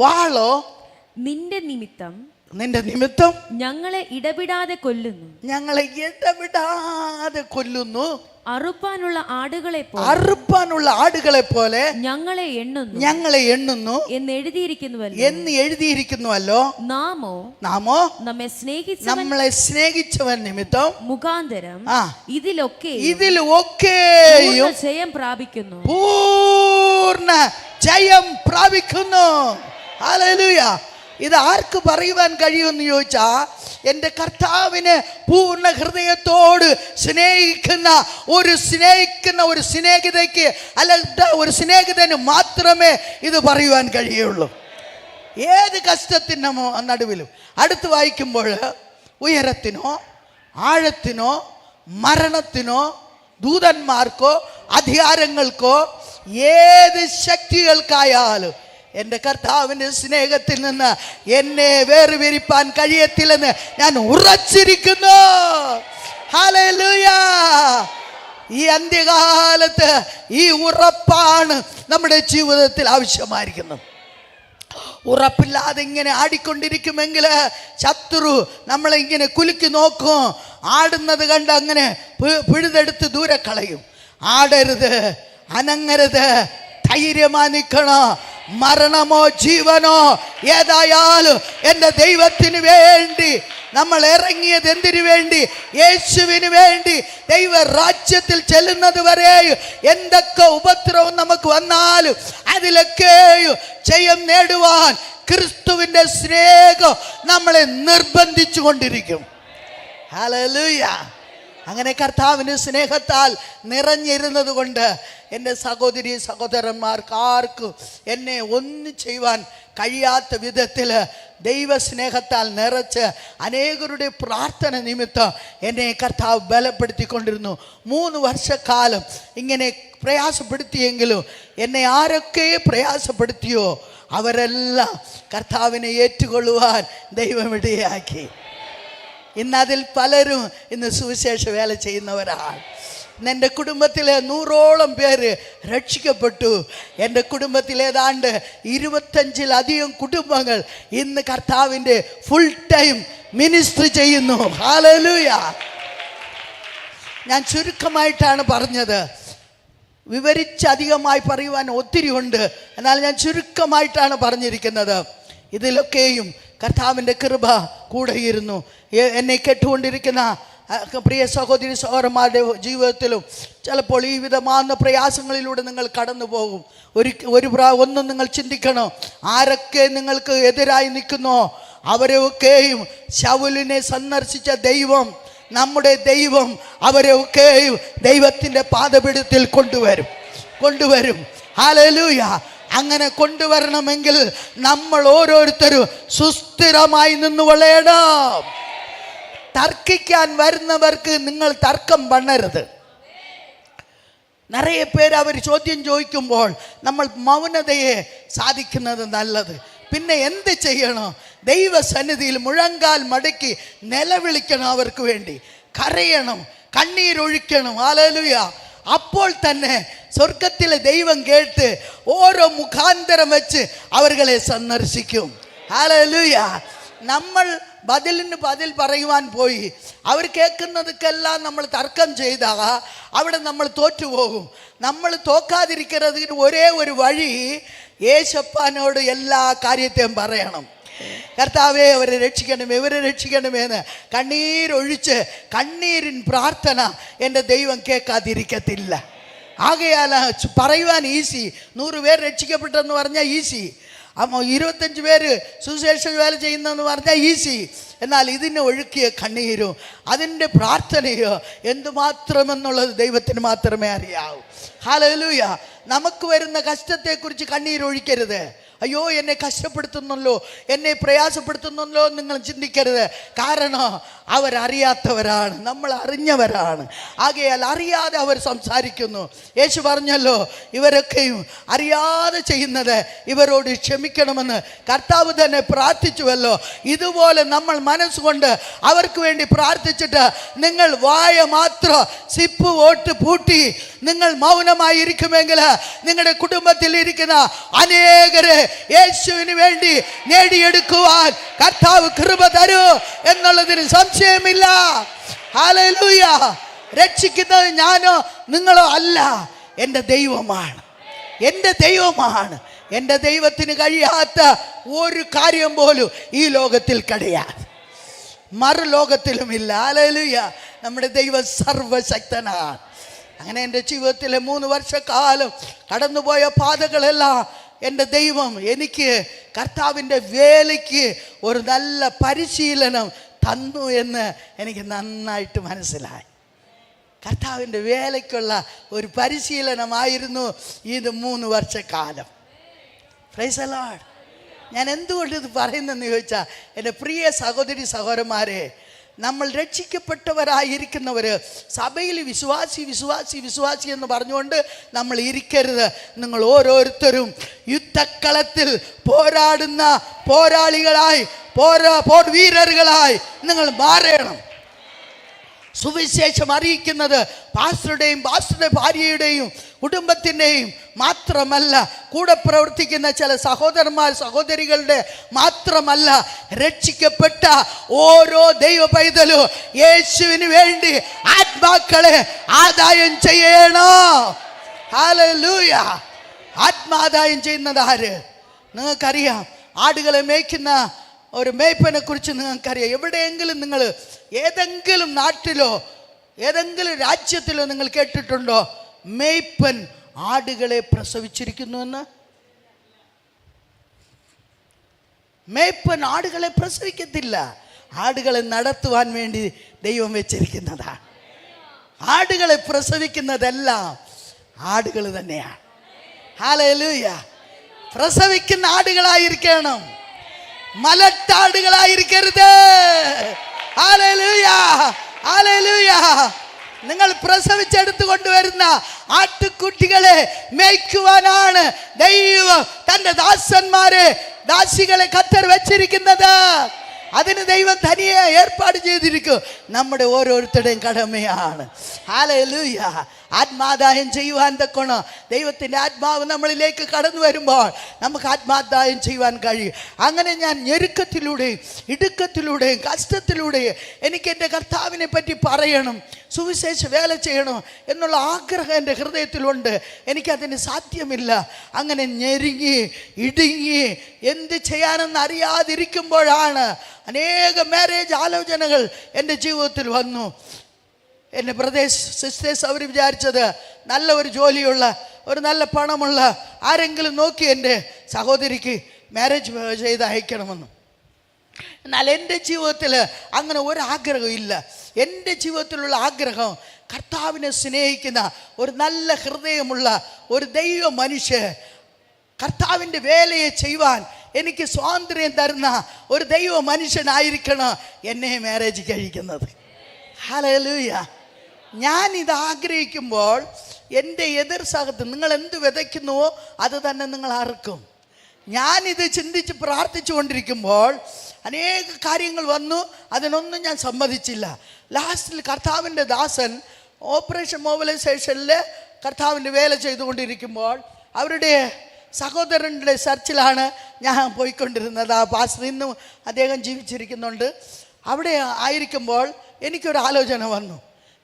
വാളോ നിന്റെ നിമിത്തം ഞങ്ങളെ ഇടവിടാതെ കൊല്ലുന്നു. അറുപ്പാനുള്ള ആടുകളെ പോലെ ഞങ്ങളെ എണ്ണുന്നു എന്ന് എഴുതിയിരിക്കുന്നുവല്ലോ. നാമോ നമ്മളെ സ്നേഹിച്ചവൻ നിമിത്തം മുഖാന്തരം ഇതിലൊക്കെയും പൂർണ്ണ ജയം പ്രാപിക്കുന്നു. ഹല്ലേലൂയ. ഇത് ആർക്ക് പറയുവാൻ കഴിയുമെന്ന് ചോദിച്ചാൽ, എൻ്റെ കർത്താവിനെ പൂർണ്ണ ഹൃദയത്തോട് സ്നേഹിക്കുന്ന ഒരു സ്നേഹിതയ്ക്ക്, അല്ല ഒരു സ്നേഹിതന് മാത്രമേ ഇത് പറയുവാൻ കഴിയുള്ളൂ. ഏത് കഷ്ടത്തിൻ്റെ നടുവിലും. അടുത്ത് വായിക്കുമ്പോൾ ഉയരത്തിനോ ആഴത്തിനോ മരണത്തിനോ ദൂതന്മാർക്കോ അധികാരങ്ങൾക്കോ ഏത് ശക്തികൾക്കായാലും എൻ്റെ കർത്താവിൻ്റെ സ്നേഹത്തിൽ നിന്ന് എന്നെ വേർപിരിപ്പാൻ കഴിയത്തില്ലെന്ന് ഞാൻ ഉറച്ചിരിക്കുന്നു. ഹല്ലേലൂയ. ഈ അന്ത്യകാലത്ത് ഈ ഉറപ്പാണ് നമ്മുടെ ജീവിതത്തിൽ ആവശ്യമായിരിക്കുന്നത്. ഉറപ്പില്ലാതെ ഇങ്ങനെ ആടിക്കൊണ്ടിരിക്കുമെങ്കിൽ ശത്രു നമ്മളെ ഇങ്ങനെ കുലുക്കി നോക്കും. ആടുന്നത് കണ്ട് അങ്ങനെ പിഴുതെടുത്ത് ദൂരെ കളയും. ആടരുത്, അനങ്ങരുത്, ധൈര്യമാ നിൽക്കണം. മരണമോ ജീവനോ ഏതായാലും എൻ്റെ ദൈവത്തിന് വേണ്ടി നമ്മൾ ഇറങ്ങിയത് എന്തിനു വേണ്ടി? യേശുവിന് വേണ്ടി. ദൈവരാജ്യത്തിൽ ചെല്ലുന്നത് വരെയും എന്തൊക്കെ ഉപദ്രവം നമുക്ക് വന്നാലും അതിലൊക്കെയും ജയം നേടുവാൻ ക്രിസ്തുവിൻ്റെ സ്നേഹം നമ്മളെ നിർബന്ധിച്ചു കൊണ്ടിരിക്കും. ഹല്ലേലൂയ. അങ്ങനെ കർത്താവിൻ്റെ സ്നേഹത്താൽ നിറഞ്ഞിരുന്നത് കൊണ്ട് എൻ്റെ സഹോദരി സഹോദരന്മാർക്ക് ആർക്കും എന്നെ ഒന്നും ചെയ്യുവാൻ കഴിയാത്ത വിധത്തിൽ ദൈവസ്നേഹത്താൽ നിറച്ച് അനേകരുടെ പ്രാർത്ഥന നിമിത്തം എന്നെ കർത്താവ് ബലപ്പെടുത്തിക്കൊണ്ടിരുന്നു. 3 വർഷക്കാലം ഇങ്ങനെ പ്രയാസപ്പെടുത്തിയെങ്കിലും എന്നെ ആരൊക്കെ പ്രയാസപ്പെടുത്തിയോ അവരെല്ലാം കർത്താവിനെ ഏറ്റുകൊള്ളുവാൻ ദൈവം ഇടയാക്കി. ഇന്നതിൽ പലരും ഇന്ന് സുവിശേഷ വേല ചെയ്യുന്നവരാണ്. എൻ്റെ കുടുംബത്തിലെ 100ഓളം പേര് രക്ഷിക്കപ്പെട്ടു. എൻ്റെ കുടുംബത്തിൽ ഏതാണ്ട് 25-ലധികം കുടുംബങ്ങൾ ഇന്ന് കർത്താവിൻ്റെ ഫുൾ ടൈം മിനിസ്ട്രി ചെയ്യുന്നു. ഹല്ലേലൂയ. ഞാൻ ചുരുക്കമായിട്ടാണ് പറഞ്ഞത്. വിവരിച്ചധികമായി പറയുവാൻ ഒത്തിരി ഉണ്ട്. എന്നാൽ ഞാൻ ചുരുക്കമായിട്ടാണ് പറഞ്ഞിരിക്കുന്നത്. ഇതിലൊക്കെയും കർത്താവിൻ്റെ കൃപ കൂടെയിരുന്നു. എന്നെ കേട്ടുകൊണ്ടിരിക്കുന്ന പ്രിയ സഹോദരി സഹോദരന്മാരുടെ ജീവിതത്തിലും ചിലപ്പോൾ ഈ വിധമാകുന്ന പ്രയാസങ്ങളിലൂടെ നിങ്ങൾ കടന്നു പോകും. ഒന്നും നിങ്ങൾ ചിന്തിക്കണം. ആരൊക്കെ നിങ്ങൾക്ക് എതിരായി നിൽക്കുന്നോ അവരെയൊക്കെയും ശൗലിനെ സന്ദർശിച്ച ദൈവം, നമ്മുടെ ദൈവം അവരെയൊക്കെയും ദൈവത്തിൻ്റെ പാദപീഠത്തിൽ കൊണ്ടുവരും. ഹല്ലേലൂയ. അങ്ങനെ കൊണ്ടുവരണമെങ്കിൽ നമ്മൾ ഓരോരുത്തരും സുസ്ഥിരമായി നിന്നുകൊള്ളണം. തർക്കിക്കാൻ വരുന്നവർക്ക് നിങ്ങൾ തർക്കം പണ്ണരുത്. നിറയെ പേര് അവർ ചോദ്യം ചോദിക്കുമ്പോൾ നമ്മൾ മൗനതയെ സാധിക്കുന്നത് നല്ലത്. പിന്നെ എന്ത് ചെയ്യണോ? ദൈവസന്നിധിയിൽ മുഴങ്കാൽ മടക്കി നിലവിളിക്കണം, അവർക്ക് വേണ്ടി കരയണം, കണ്ണീരൊഴിക്കണം. ഹല്ലേലൂയ. അപ്പോൾ തന്നെ സ്വർഗത്തിലെ ദൈവം കേട്ട് ഓരോ മുഖാന്തരം വെച്ച് അവരെ സന്ദർശിക്കും. ഹല്ലേലൂയ. നമ്മൾ ബദലിന് ബദൽ പറയുവാൻ പോയി അവർ കേൾക്കുന്നതൊക്കെല്ലാം നമ്മൾ തർക്കം ചെയ്താൽ അവിടെ നമ്മൾ തോറ്റുപോകും. നമ്മൾ തോക്കാതിരിക്കുന്നതിന് ഒരേ ഒരു വഴി, യേശപ്പാനോട് എല്ലാ കാര്യത്തെയും പറയണം. കർത്താവേ അവരെ രക്ഷിക്കണമേ, ഇവരെ രക്ഷിക്കണമേന്ന് കണ്ണീരൊഴിച്ച് കണ്ണീരിൻ പ്രാർത്ഥന എൻ്റെ ദൈവം കേൾക്കാതിരിക്കത്തില്ല. ആകയാൽ പറയുവാൻ ഈസി. 100 പേർ രക്ഷിക്കപ്പെട്ടെന്ന് പറഞ്ഞാൽ ഈസി. 25 പേര് സുവിശേഷ വേല ചെയ്യുന്നതെന്ന് പറഞ്ഞാൽ ഈസി. എന്നാൽ ഇതിനെ ഒഴുക്കിയ കണ്ണീരും അതിൻ്റെ പ്രാർത്ഥനയോ എന്തുമാത്രമെന്നുള്ളത് ദൈവത്തിന് മാത്രമേ അറിയാവൂ. ഹല്ലേലൂയ. നമുക്ക് വരുന്ന കഷ്ടത്തെക്കുറിച്ച് കണ്ണീരൊഴിക്കരുത്. അയ്യോ എന്നെ കഷ്ടപ്പെടുത്തുന്നല്ലോ, എന്നെ പ്രയാസപ്പെടുത്തുന്നല്ലോ നിങ്ങൾ ചിന്തിക്കരുത്. കാരണം അവരറിയാത്തവരാണ്, നമ്മൾ അറിഞ്ഞവരാണ്. ആകയാൽ അറിയാതെ അവർ സംസാരിക്കുന്നു. യേശു പറഞ്ഞല്ലോ, ഇവരൊക്കെയും അറിയാതെ ചെയ്യുന്നത് ഇവരോട് ക്ഷമിക്കണമെന്ന് കർത്താവ് തന്നെ പ്രാർത്ഥിച്ചുവല്ലോ. ഇതുപോലെ നമ്മൾ മനസ്സുകൊണ്ട് അവർക്ക് വേണ്ടി പ്രാർത്ഥിച്ചിട്ട് നിങ്ങൾ വായ മാത്രം സിപ്പ് വോട്ട് പൂട്ടി നിങ്ങൾ മൗനമായിരിക്കുമെങ്കിൽ നിങ്ങളുടെ കുടുംബത്തിൽ ഇരിക്കുന്ന അനേകരെ യേശുവിന് വേണ്ടി നേടിയെടുക്കുവാൻ കർത്താവ് കൃപ തരൂ എന്നുള്ളതിന് സംശയമില്ല. ഹല്ലേലൂയ. രക്ഷിക്കുന്നത് ഞാനോ നിങ്ങളോ അല്ല, എൻ്റെ ദൈവമാണ്. എൻ്റെ ദൈവമാണ്. എൻ്റെ ദൈവത്തിന് കഴിയാത്ത ഒരു കാര്യം പോലും ഈ ലോകത്തിൽ കഴിയാതെ മറുലോകത്തിലുമില്ല. ഹല്ലേലൂയ. നമ്മുടെ ദൈവം സർവശക്തനാണ്. അങ്ങനെ എൻ്റെ ജീവിതത്തിലെ 3 വർഷക്കാലം കടന്നുപോയ പാതകളെല്ലാം എൻ്റെ ദൈവം എനിക്ക് കർത്താവിൻ്റെ വേലയ്ക്ക് ഒരു നല്ല പരിശീലനം തന്നു എന്ന് എനിക്ക് നന്നായിട്ട് മനസ്സിലായി. കർത്താവിൻ്റെ വേലയ്ക്കുള്ള ഒരു പരിശീലനമായിരുന്നു ഇത് 3 വർഷക്കാലം. Praise the Lord. ഞാൻ എന്തുകൊണ്ട് ഇത് പറയുന്നെന്ന് ചോദിച്ചാൽ, എൻ്റെ പ്രിയ സഹോദരി സഹോദരന്മാരെ, നമ്മൾ രക്ഷിക്കപ്പെട്ടവരായിരിക്കുന്നവർ സഭയിൽ വിശ്വാസി എന്ന് പറഞ്ഞുകൊണ്ട് നമ്മൾ ഇരിക്കരുത്. നിങ്ങൾ ഓരോരുത്തരും യുദ്ധക്കളത്തിൽ പോരാടുന്ന പോരാളികളായി, പോർവീരറുകളായി നിങ്ങൾ മാറണം. സുവിശേഷം അറിയിക്കുന്നത് പാസ്റ്ററുടെയും പാസ്റ്ററുടെ ഭാര്യയുടെയും കുടുംബത്തിൻ്റെയും മാത്രമല്ല, കൂടെ പ്രവർത്തിക്കുന്ന ചില സഹോദരന്മാർ സഹോദരികളുടെ മാത്രമല്ല, രക്ഷിക്കപ്പെട്ട ഓരോ ദൈവ പൈതലും യേശുവിന് വേണ്ടി ആത്മാക്കളെ ആദായം ചെയ്യണം. ഹല്ലേലൂയ. ആത്മാദായം ചെയ്യുന്നത് ആര്? നിങ്ങൾക്കറിയാം. ആടുകളെ മേയ്ക്കുന്ന ഒരു മേയ്പ്പനെ കുറിച്ച് നിങ്ങൾക്കറിയാം. എവിടെയെങ്കിലും നിങ്ങൾ ഏതെങ്കിലും നാട്ടിലോ ഏതെങ്കിലും രാജ്യത്തിലോ നിങ്ങൾ കേട്ടിട്ടുണ്ടോ മേയ്പ്പൻ ആടുകളെ പ്രസവിച്ചിരിക്കുന്നുവെന്ന്? മേയ്പ്പൻ ആടുകളെ പ്രസവിക്കത്തില്ല. ആടുകളെ നടത്തുവാൻ വേണ്ടി ദൈവം വെച്ചിരിക്കുന്നതാ. ആടുകളെ പ്രസവിക്കുന്നതെല്ലാം ആടുകൾ തന്നെയാണ്. ഹല്ലേലൂയ. പ്രസവിക്കുന്ന ആടുകളായിരിക്കണം, മലട്ടാടുകളായിരിക്കരുത്. Hallelujah, hallelujah. നിങ്ങൾ പ്രസവിച്ചെടുത്തു കൊണ്ടുവരുന്ന ആട്ടുകുട്ടികളെ മേയ്ക്കുവാനാണ് ദൈവം തൻ്റെ ദാസന്മാരെ ദാസികളെ ഖത്തർ വെച്ചിരിക്കുന്നത്. അതിന് ദൈവം തനിയെ ഏർപ്പാട് ചെയ്തിരിക്കും. നമ്മുടെ ഓരോരുത്തരുടെയും കടമയാണ്. ഹല്ലേലൂയ. ആത്മാദായം ചെയ്യുവാൻ തക്കണം. ദൈവത്തിൻ്റെ ആത്മാവ് നമ്മളിലേക്ക് കടന്നു വരുമ്പോൾ നമുക്ക് ആത്മാദായം ചെയ്യുവാൻ കഴിയും. അങ്ങനെ ഞാൻ ഞെരുക്കത്തിലൂടെയും ഇടുക്കത്തിലൂടെയും കഷ്ടത്തിലൂടെയും എനിക്ക് എൻ്റെ കർത്താവിനെ പറ്റി പറയണം, സുവിശേഷ വേല ചെയ്യണം എന്നുള്ള ആഗ്രഹം എൻ്റെ ഹൃദയത്തിലുണ്ട്. എനിക്കതിന് സാധ്യമില്ല. അങ്ങനെ ഞെരുങ്ങി ഇടുങ്ങി എന്ത് ചെയ്യാനെന്ന് അറിയാതിരിക്കുമ്പോഴാണ് അനേക മാരേജ് ആലോചനകൾ എൻ്റെ ജീവിതത്തിൽ വന്നു. എൻ്റെ ബ്രദേഴ്സ് സിസ്റ്റേഴ്സ് അവർ വിചാരിച്ചത് നല്ല ഒരു ജോലിയുള്ള ഒരു നല്ല പണമുള്ള ആരെങ്കിലും നോക്കി എൻ്റെ സഹോദരിക്ക് മാരേജ് ചെയ്ത് അയക്കണമെന്ന്. എന്നാൽ എൻ്റെ ജീവിതത്തിൽ അങ്ങനെ ഒരാഗ്രഹം ഇല്ല. എൻ്റെ ജീവിതത്തിലുള്ള ആഗ്രഹം കർത്താവിനെ സ്നേഹിക്കുന്ന ഒരു നല്ല ഹൃദയമുള്ള ഒരു ദൈവ മനുഷ്യൻ, കർത്താവിൻ്റെ വേലയെ ചെയ്യുവാൻ എനിക്ക് സ്വാതന്ത്ര്യം തരുന്ന ഒരു ദൈവ മനുഷ്യനായിരിക്കണം എന്നെ മാരേജ് കഴിക്കുന്നത്. ഹല്ലേലൂയ. ഞാനിത് ആഗ്രഹിക്കുമ്പോൾ എൻ്റെ എതിർ ഭാഗത്ത് നിങ്ങൾ എന്ത് വിതയ്ക്കുന്നുവോ അത് തന്നെ നിങ്ങൾ അറുക്കും. ഞാനിത് ചിന്തിച്ച് പ്രാർത്ഥിച്ചു കൊണ്ടിരിക്കുമ്പോൾ അനേക കാര്യങ്ങൾ വന്നു. അതിനൊന്നും ഞാൻ സമ്മതിച്ചില്ല. ലാസ്റ്റിൽ കർത്താവിൻ്റെ ദാസൻ ഓപ്പറേഷൻ മൊബിലൈസേഷനിൽ കർത്താവിൻ്റെ വേല ചെയ്തുകൊണ്ടിരിക്കുമ്പോൾ അവരുടെ സഹോദരൻ്റെ ചർച്ചിലാണ് ഞാൻ പോയിക്കൊണ്ടിരുന്നത്. ആ പാസ്റ്റർ ഇന്നും അദ്ദേഹം ജീവിച്ചിരിക്കുന്നുണ്ട്. അവിടെ ആയിരിക്കുമ്പോൾ എനിക്കൊരു ആലോചന വന്നു.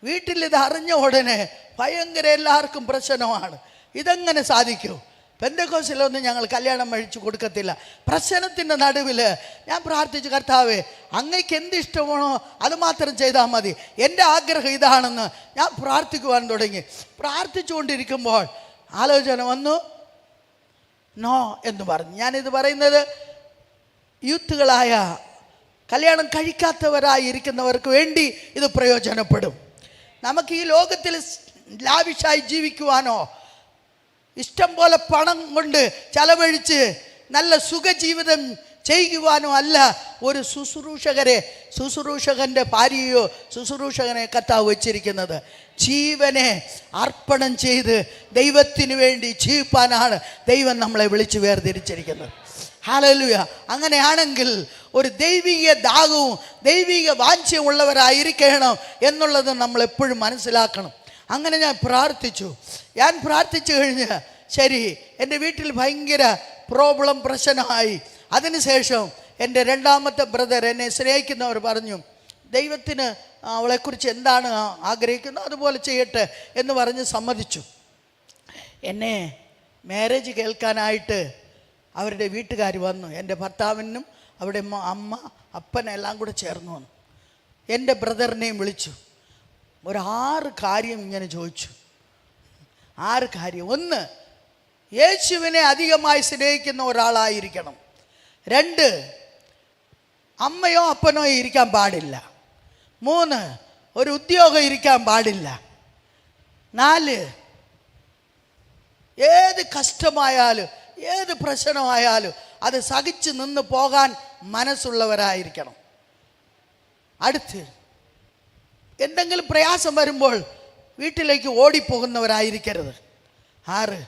വീട്ടിൽ ഇത് അറിഞ്ഞ ഉടനെ ഭയങ്കര എല്ലാവർക്കും പ്രശ്നമാണ്. ഇതെങ്ങനെ സാധിക്കും? പെന്തക്കോസ്തിലൊന്നും ഞങ്ങൾ കല്യാണം കഴിച്ചു കൊടുക്കത്തില്ല. പ്രശ്നത്തിൻ്റെ നടുവിൽ ഞാൻ പ്രാർത്ഥിച്ചു, കർത്താവേ അങ്ങയ്ക്ക് എന്ത് ഇഷ്ടമാണോ അത് മാത്രം ചെയ്താൽ മതി, എൻ്റെ ആഗ്രഹം ഇതാണെന്ന് ഞാൻ പ്രാർത്ഥിക്കുവാൻ തുടങ്ങി. പ്രാർത്ഥിച്ചുകൊണ്ടിരിക്കുമ്പോൾ ആലോചന വന്നു, നോ എന്ന് പറഞ്ഞു. ഞാനിത് പറയുന്നത് യൂത്തുകളായ കല്യാണം കഴിക്കാത്തവരായിരിക്കുന്നവർക്ക് വേണ്ടി ഇത് പ്രയോജനപ്പെടും. നമുക്ക് ഈ ലോകത്തിൽ ലാവിഷായി ജീവിക്കുവാനോ ഇഷ്ടം പോലെ പണം കൊണ്ട് ചെലവഴിച്ച് നല്ല സുഖജീവിതം ചെയ്യുവാനോ അല്ല ഒരു ശുശ്രൂഷകൻ്റെ ഭാര്യയോ ശുശ്രൂഷകനെ കർത്താവ് വച്ചിരിക്കുന്നത്. ജീവനെ അർപ്പണം ചെയ്ത് ദൈവത്തിന് വേണ്ടി ജീവിപ്പാനാണ് ദൈവം നമ്മളെ വിളിച്ച് വേർതിരിച്ചിരിക്കുന്നത്. ഹല്ലേലൂയ. അങ്ങനെയാണെങ്കിൽ ഒരു ദൈവിക ദാഹവും ദൈവിക വാഞ്ചയും ഉള്ളവരായിരിക്കണം എന്നുള്ളത് നമ്മൾ എപ്പോഴും മനസ്സിലാക്കണം. അങ്ങനെ ഞാൻ പ്രാർത്ഥിച്ചു കഴിഞ്ഞ് ശരി, എൻ്റെ വീട്ടിൽ ഭയങ്കര പ്രശ്നമായി. അതിനുശേഷം എൻ്റെ രണ്ടാമത്തെ ബ്രദർ, എന്നെ സ്നേഹിക്കുന്നവർ പറഞ്ഞു, ദൈവത്തിന് അവളെക്കുറിച്ച് എന്താണ് ആഗ്രഹിക്കുന്നത് അതുപോലെ ചെയ്യട്ടെ എന്ന് പറഞ്ഞ് സമ്മതിച്ചു. എന്നെ മാരേജ് കേൾക്കാനായിട്ട് അവരുടെ വീട്ടുകാർ വന്നു. എൻ്റെ ഭർത്താവിനും അവിടെ അമ്മ അപ്പനെല്ലാം കൂടെ ചേർന്ന് വന്നു. എൻ്റെ ബ്രദറിനെയും വിളിച്ചു. ഒരു 6 കാര്യം ഇങ്ങനെ ചോദിച്ചു. 6 കാര്യം. 1, യേശുവിനെ അധികമായി സ്നേഹിക്കുന്ന ഒരാളായിരിക്കണം. 2, അമ്മയോ അപ്പനോ ഇരിക്കാൻ പാടില്ല. 3, ഒരു ഉദ്യോഗം ഇരിക്കാൻ പാടില്ല. 4, ഏത് കഷ്ടമായാലും ഏത് പ്രശ്നമായാലും അത് സഹിച്ച് നിന്ന് പോകാൻ മനസ്സുള്ളവരായിരിക്കണം. അടുത്ത് എന്തെങ്കിലും പ്രയാസം വരുമ്പോൾ വീട്ടിലേക്ക് ഓടിപ്പോകുന്നവരായിരിക്കരുത്. 6,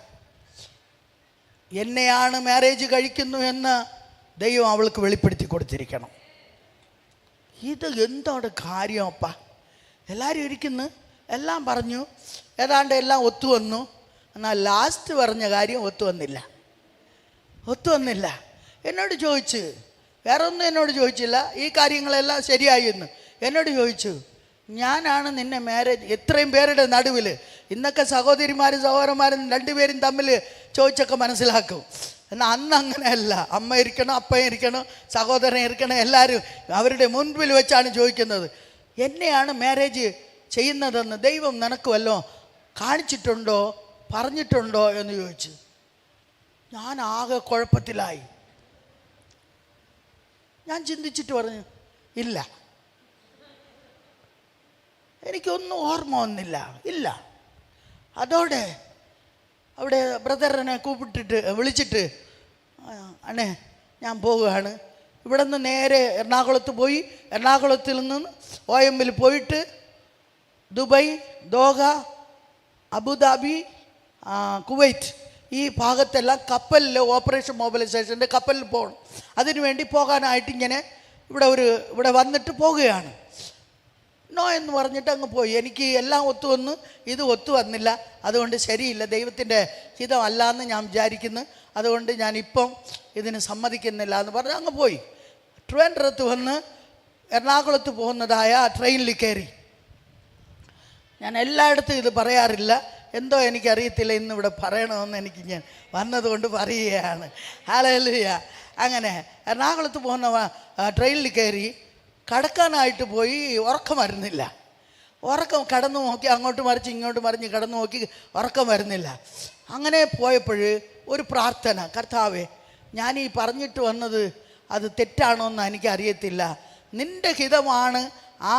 എന്നെയാണ് മാരേജ് കഴിക്കുന്നു എന്ന് ദൈവം അവൾക്ക് വെളിപ്പെടുത്തി കൊടുത്തിരിക്കണം. ഇത് എന്താണ് കാര്യമപ്പാ? എല്ലാവരും ഇരിക്കുന്നു, എല്ലാം പറഞ്ഞു, ഏതാണ്ട് എല്ലാം ഒത്തുവന്നു. എന്നാൽ ലാസ്റ്റ് പറഞ്ഞ കാര്യം ഒത്തുവന്നില്ല. എന്നോട് ചോദിച്ചു, വേറെ ഒന്നും എന്നോട് ചോദിച്ചില്ല, ഈ കാര്യങ്ങളെല്ലാം ശരിയായി എന്ന് എന്നോട് ചോദിച്ചു. ഞാനാണ് നിന്നെ മാരേജ്, ഇത്രയും പേരുടെ നടുവിൽ, ഇന്നൊക്കെ സഹോദരിമാരും സഹോദരന്മാരും രണ്ടുപേരും തമ്മിൽ ചോദിച്ചൊക്കെ മനസ്സിലാക്കും. എന്നാൽ അന്ന് അങ്ങനെയല്ല. അമ്മ ഇരിക്കണം, അപ്പ ഇരിക്കണം, സഹോദരൻ ഇരിക്കണം, എല്ലാവരും അവരുടെ മുൻപിൽ വെച്ചാണ് ചോദിക്കുന്നത്. എന്നെയാണ് മാരേജ് ചെയ്യുന്നതെന്ന് ദൈവം നിനക്ക് വല്ലോ കാണിച്ചിട്ടുണ്ടോ, പറഞ്ഞിട്ടുണ്ടോ എന്ന് ചോദിച്ചു. ഞാൻ ആകെ കുഴപ്പത്തിലായി. ഞാൻ ചിന്തിച്ചിട്ട് പറഞ്ഞു, ഇല്ല, എനിക്കൊന്നും ഓർമ്മ വന്നില്ല, ഇല്ല. അതോടെ അവിടെ ബ്രദറിനെ വിളിച്ചിട്ട്, അണ്ണേ ഞാൻ പോവുകയാണ്, ഇവിടെ നിന്ന് നേരെ എറണാകുളത്ത് പോയി, എറണാകുളത്തിൽ നിന്ന് OML പോയിട്ട് ദുബായ്, ദോഹ, അബുദാബി, കുവൈറ്റ് ഈ ഭാഗത്തെല്ലാം കപ്പലിൽ ഓപ്പറേഷൻ മൊബിലൈസേഷൻ്റെ കപ്പലിൽ പോകണം. അതിനുവേണ്ടി പോകാനായിട്ട് ഇങ്ങനെ ഇവിടെ വന്നിട്ട് പോവുകയാണ്. നോ എന്ന് പറഞ്ഞിട്ട് അങ്ങ് പോയി. എനിക്ക് എല്ലാം ഒത്തുവന്നു, ഇത് ഒത്തു വന്നില്ല, അതുകൊണ്ട് ശരിയില്ല, ദൈവത്തിൻ്റെ ഹിതമല്ല എന്ന് ഞാൻ വിചാരിക്കുന്നു, അതുകൊണ്ട് ഞാനിപ്പം ഇതിന് സമ്മതിക്കുന്നില്ല എന്ന് പറഞ്ഞ് അങ്ങ് പോയി. ട്രിവാൻഡ്രത്ത് വന്ന് എറണാകുളത്ത് പോകുന്നതായ ട്രെയിനിൽ കയറി. ഞാൻ എല്ലായിടത്തും ഇത് പറയാറില്ല, എന്തോ എനിക്കറിയത്തില്ല, ഇന്നിവിടെ പറയണമെന്ന് ഞാൻ വന്നതുകൊണ്ട് പറയുകയാണ്. ഹല്ലേലൂയ. അങ്ങനെ എറണാകുളത്ത് പോകുന്ന ട്രെയിനിൽ കയറി കടക്കാനായിട്ട് പോയി. ഉറക്കം വരുന്നില്ല. കടന്നു നോക്കി, അങ്ങോട്ട് മറിച്ച് ഇങ്ങോട്ട് മറിഞ്ഞ് കടന്നു നോക്കി, ഉറക്കം വരുന്നില്ല. അങ്ങനെ പോയപ്പോൾ ഒരു പ്രാർത്ഥന, കർത്താവേ, ഞാനീ പറഞ്ഞിട്ട് വന്നത് അത് തെറ്റാണോ എന്ന് എനിക്കറിയത്തില്ല, നിൻ്റെ ഹിതമാണ് ആ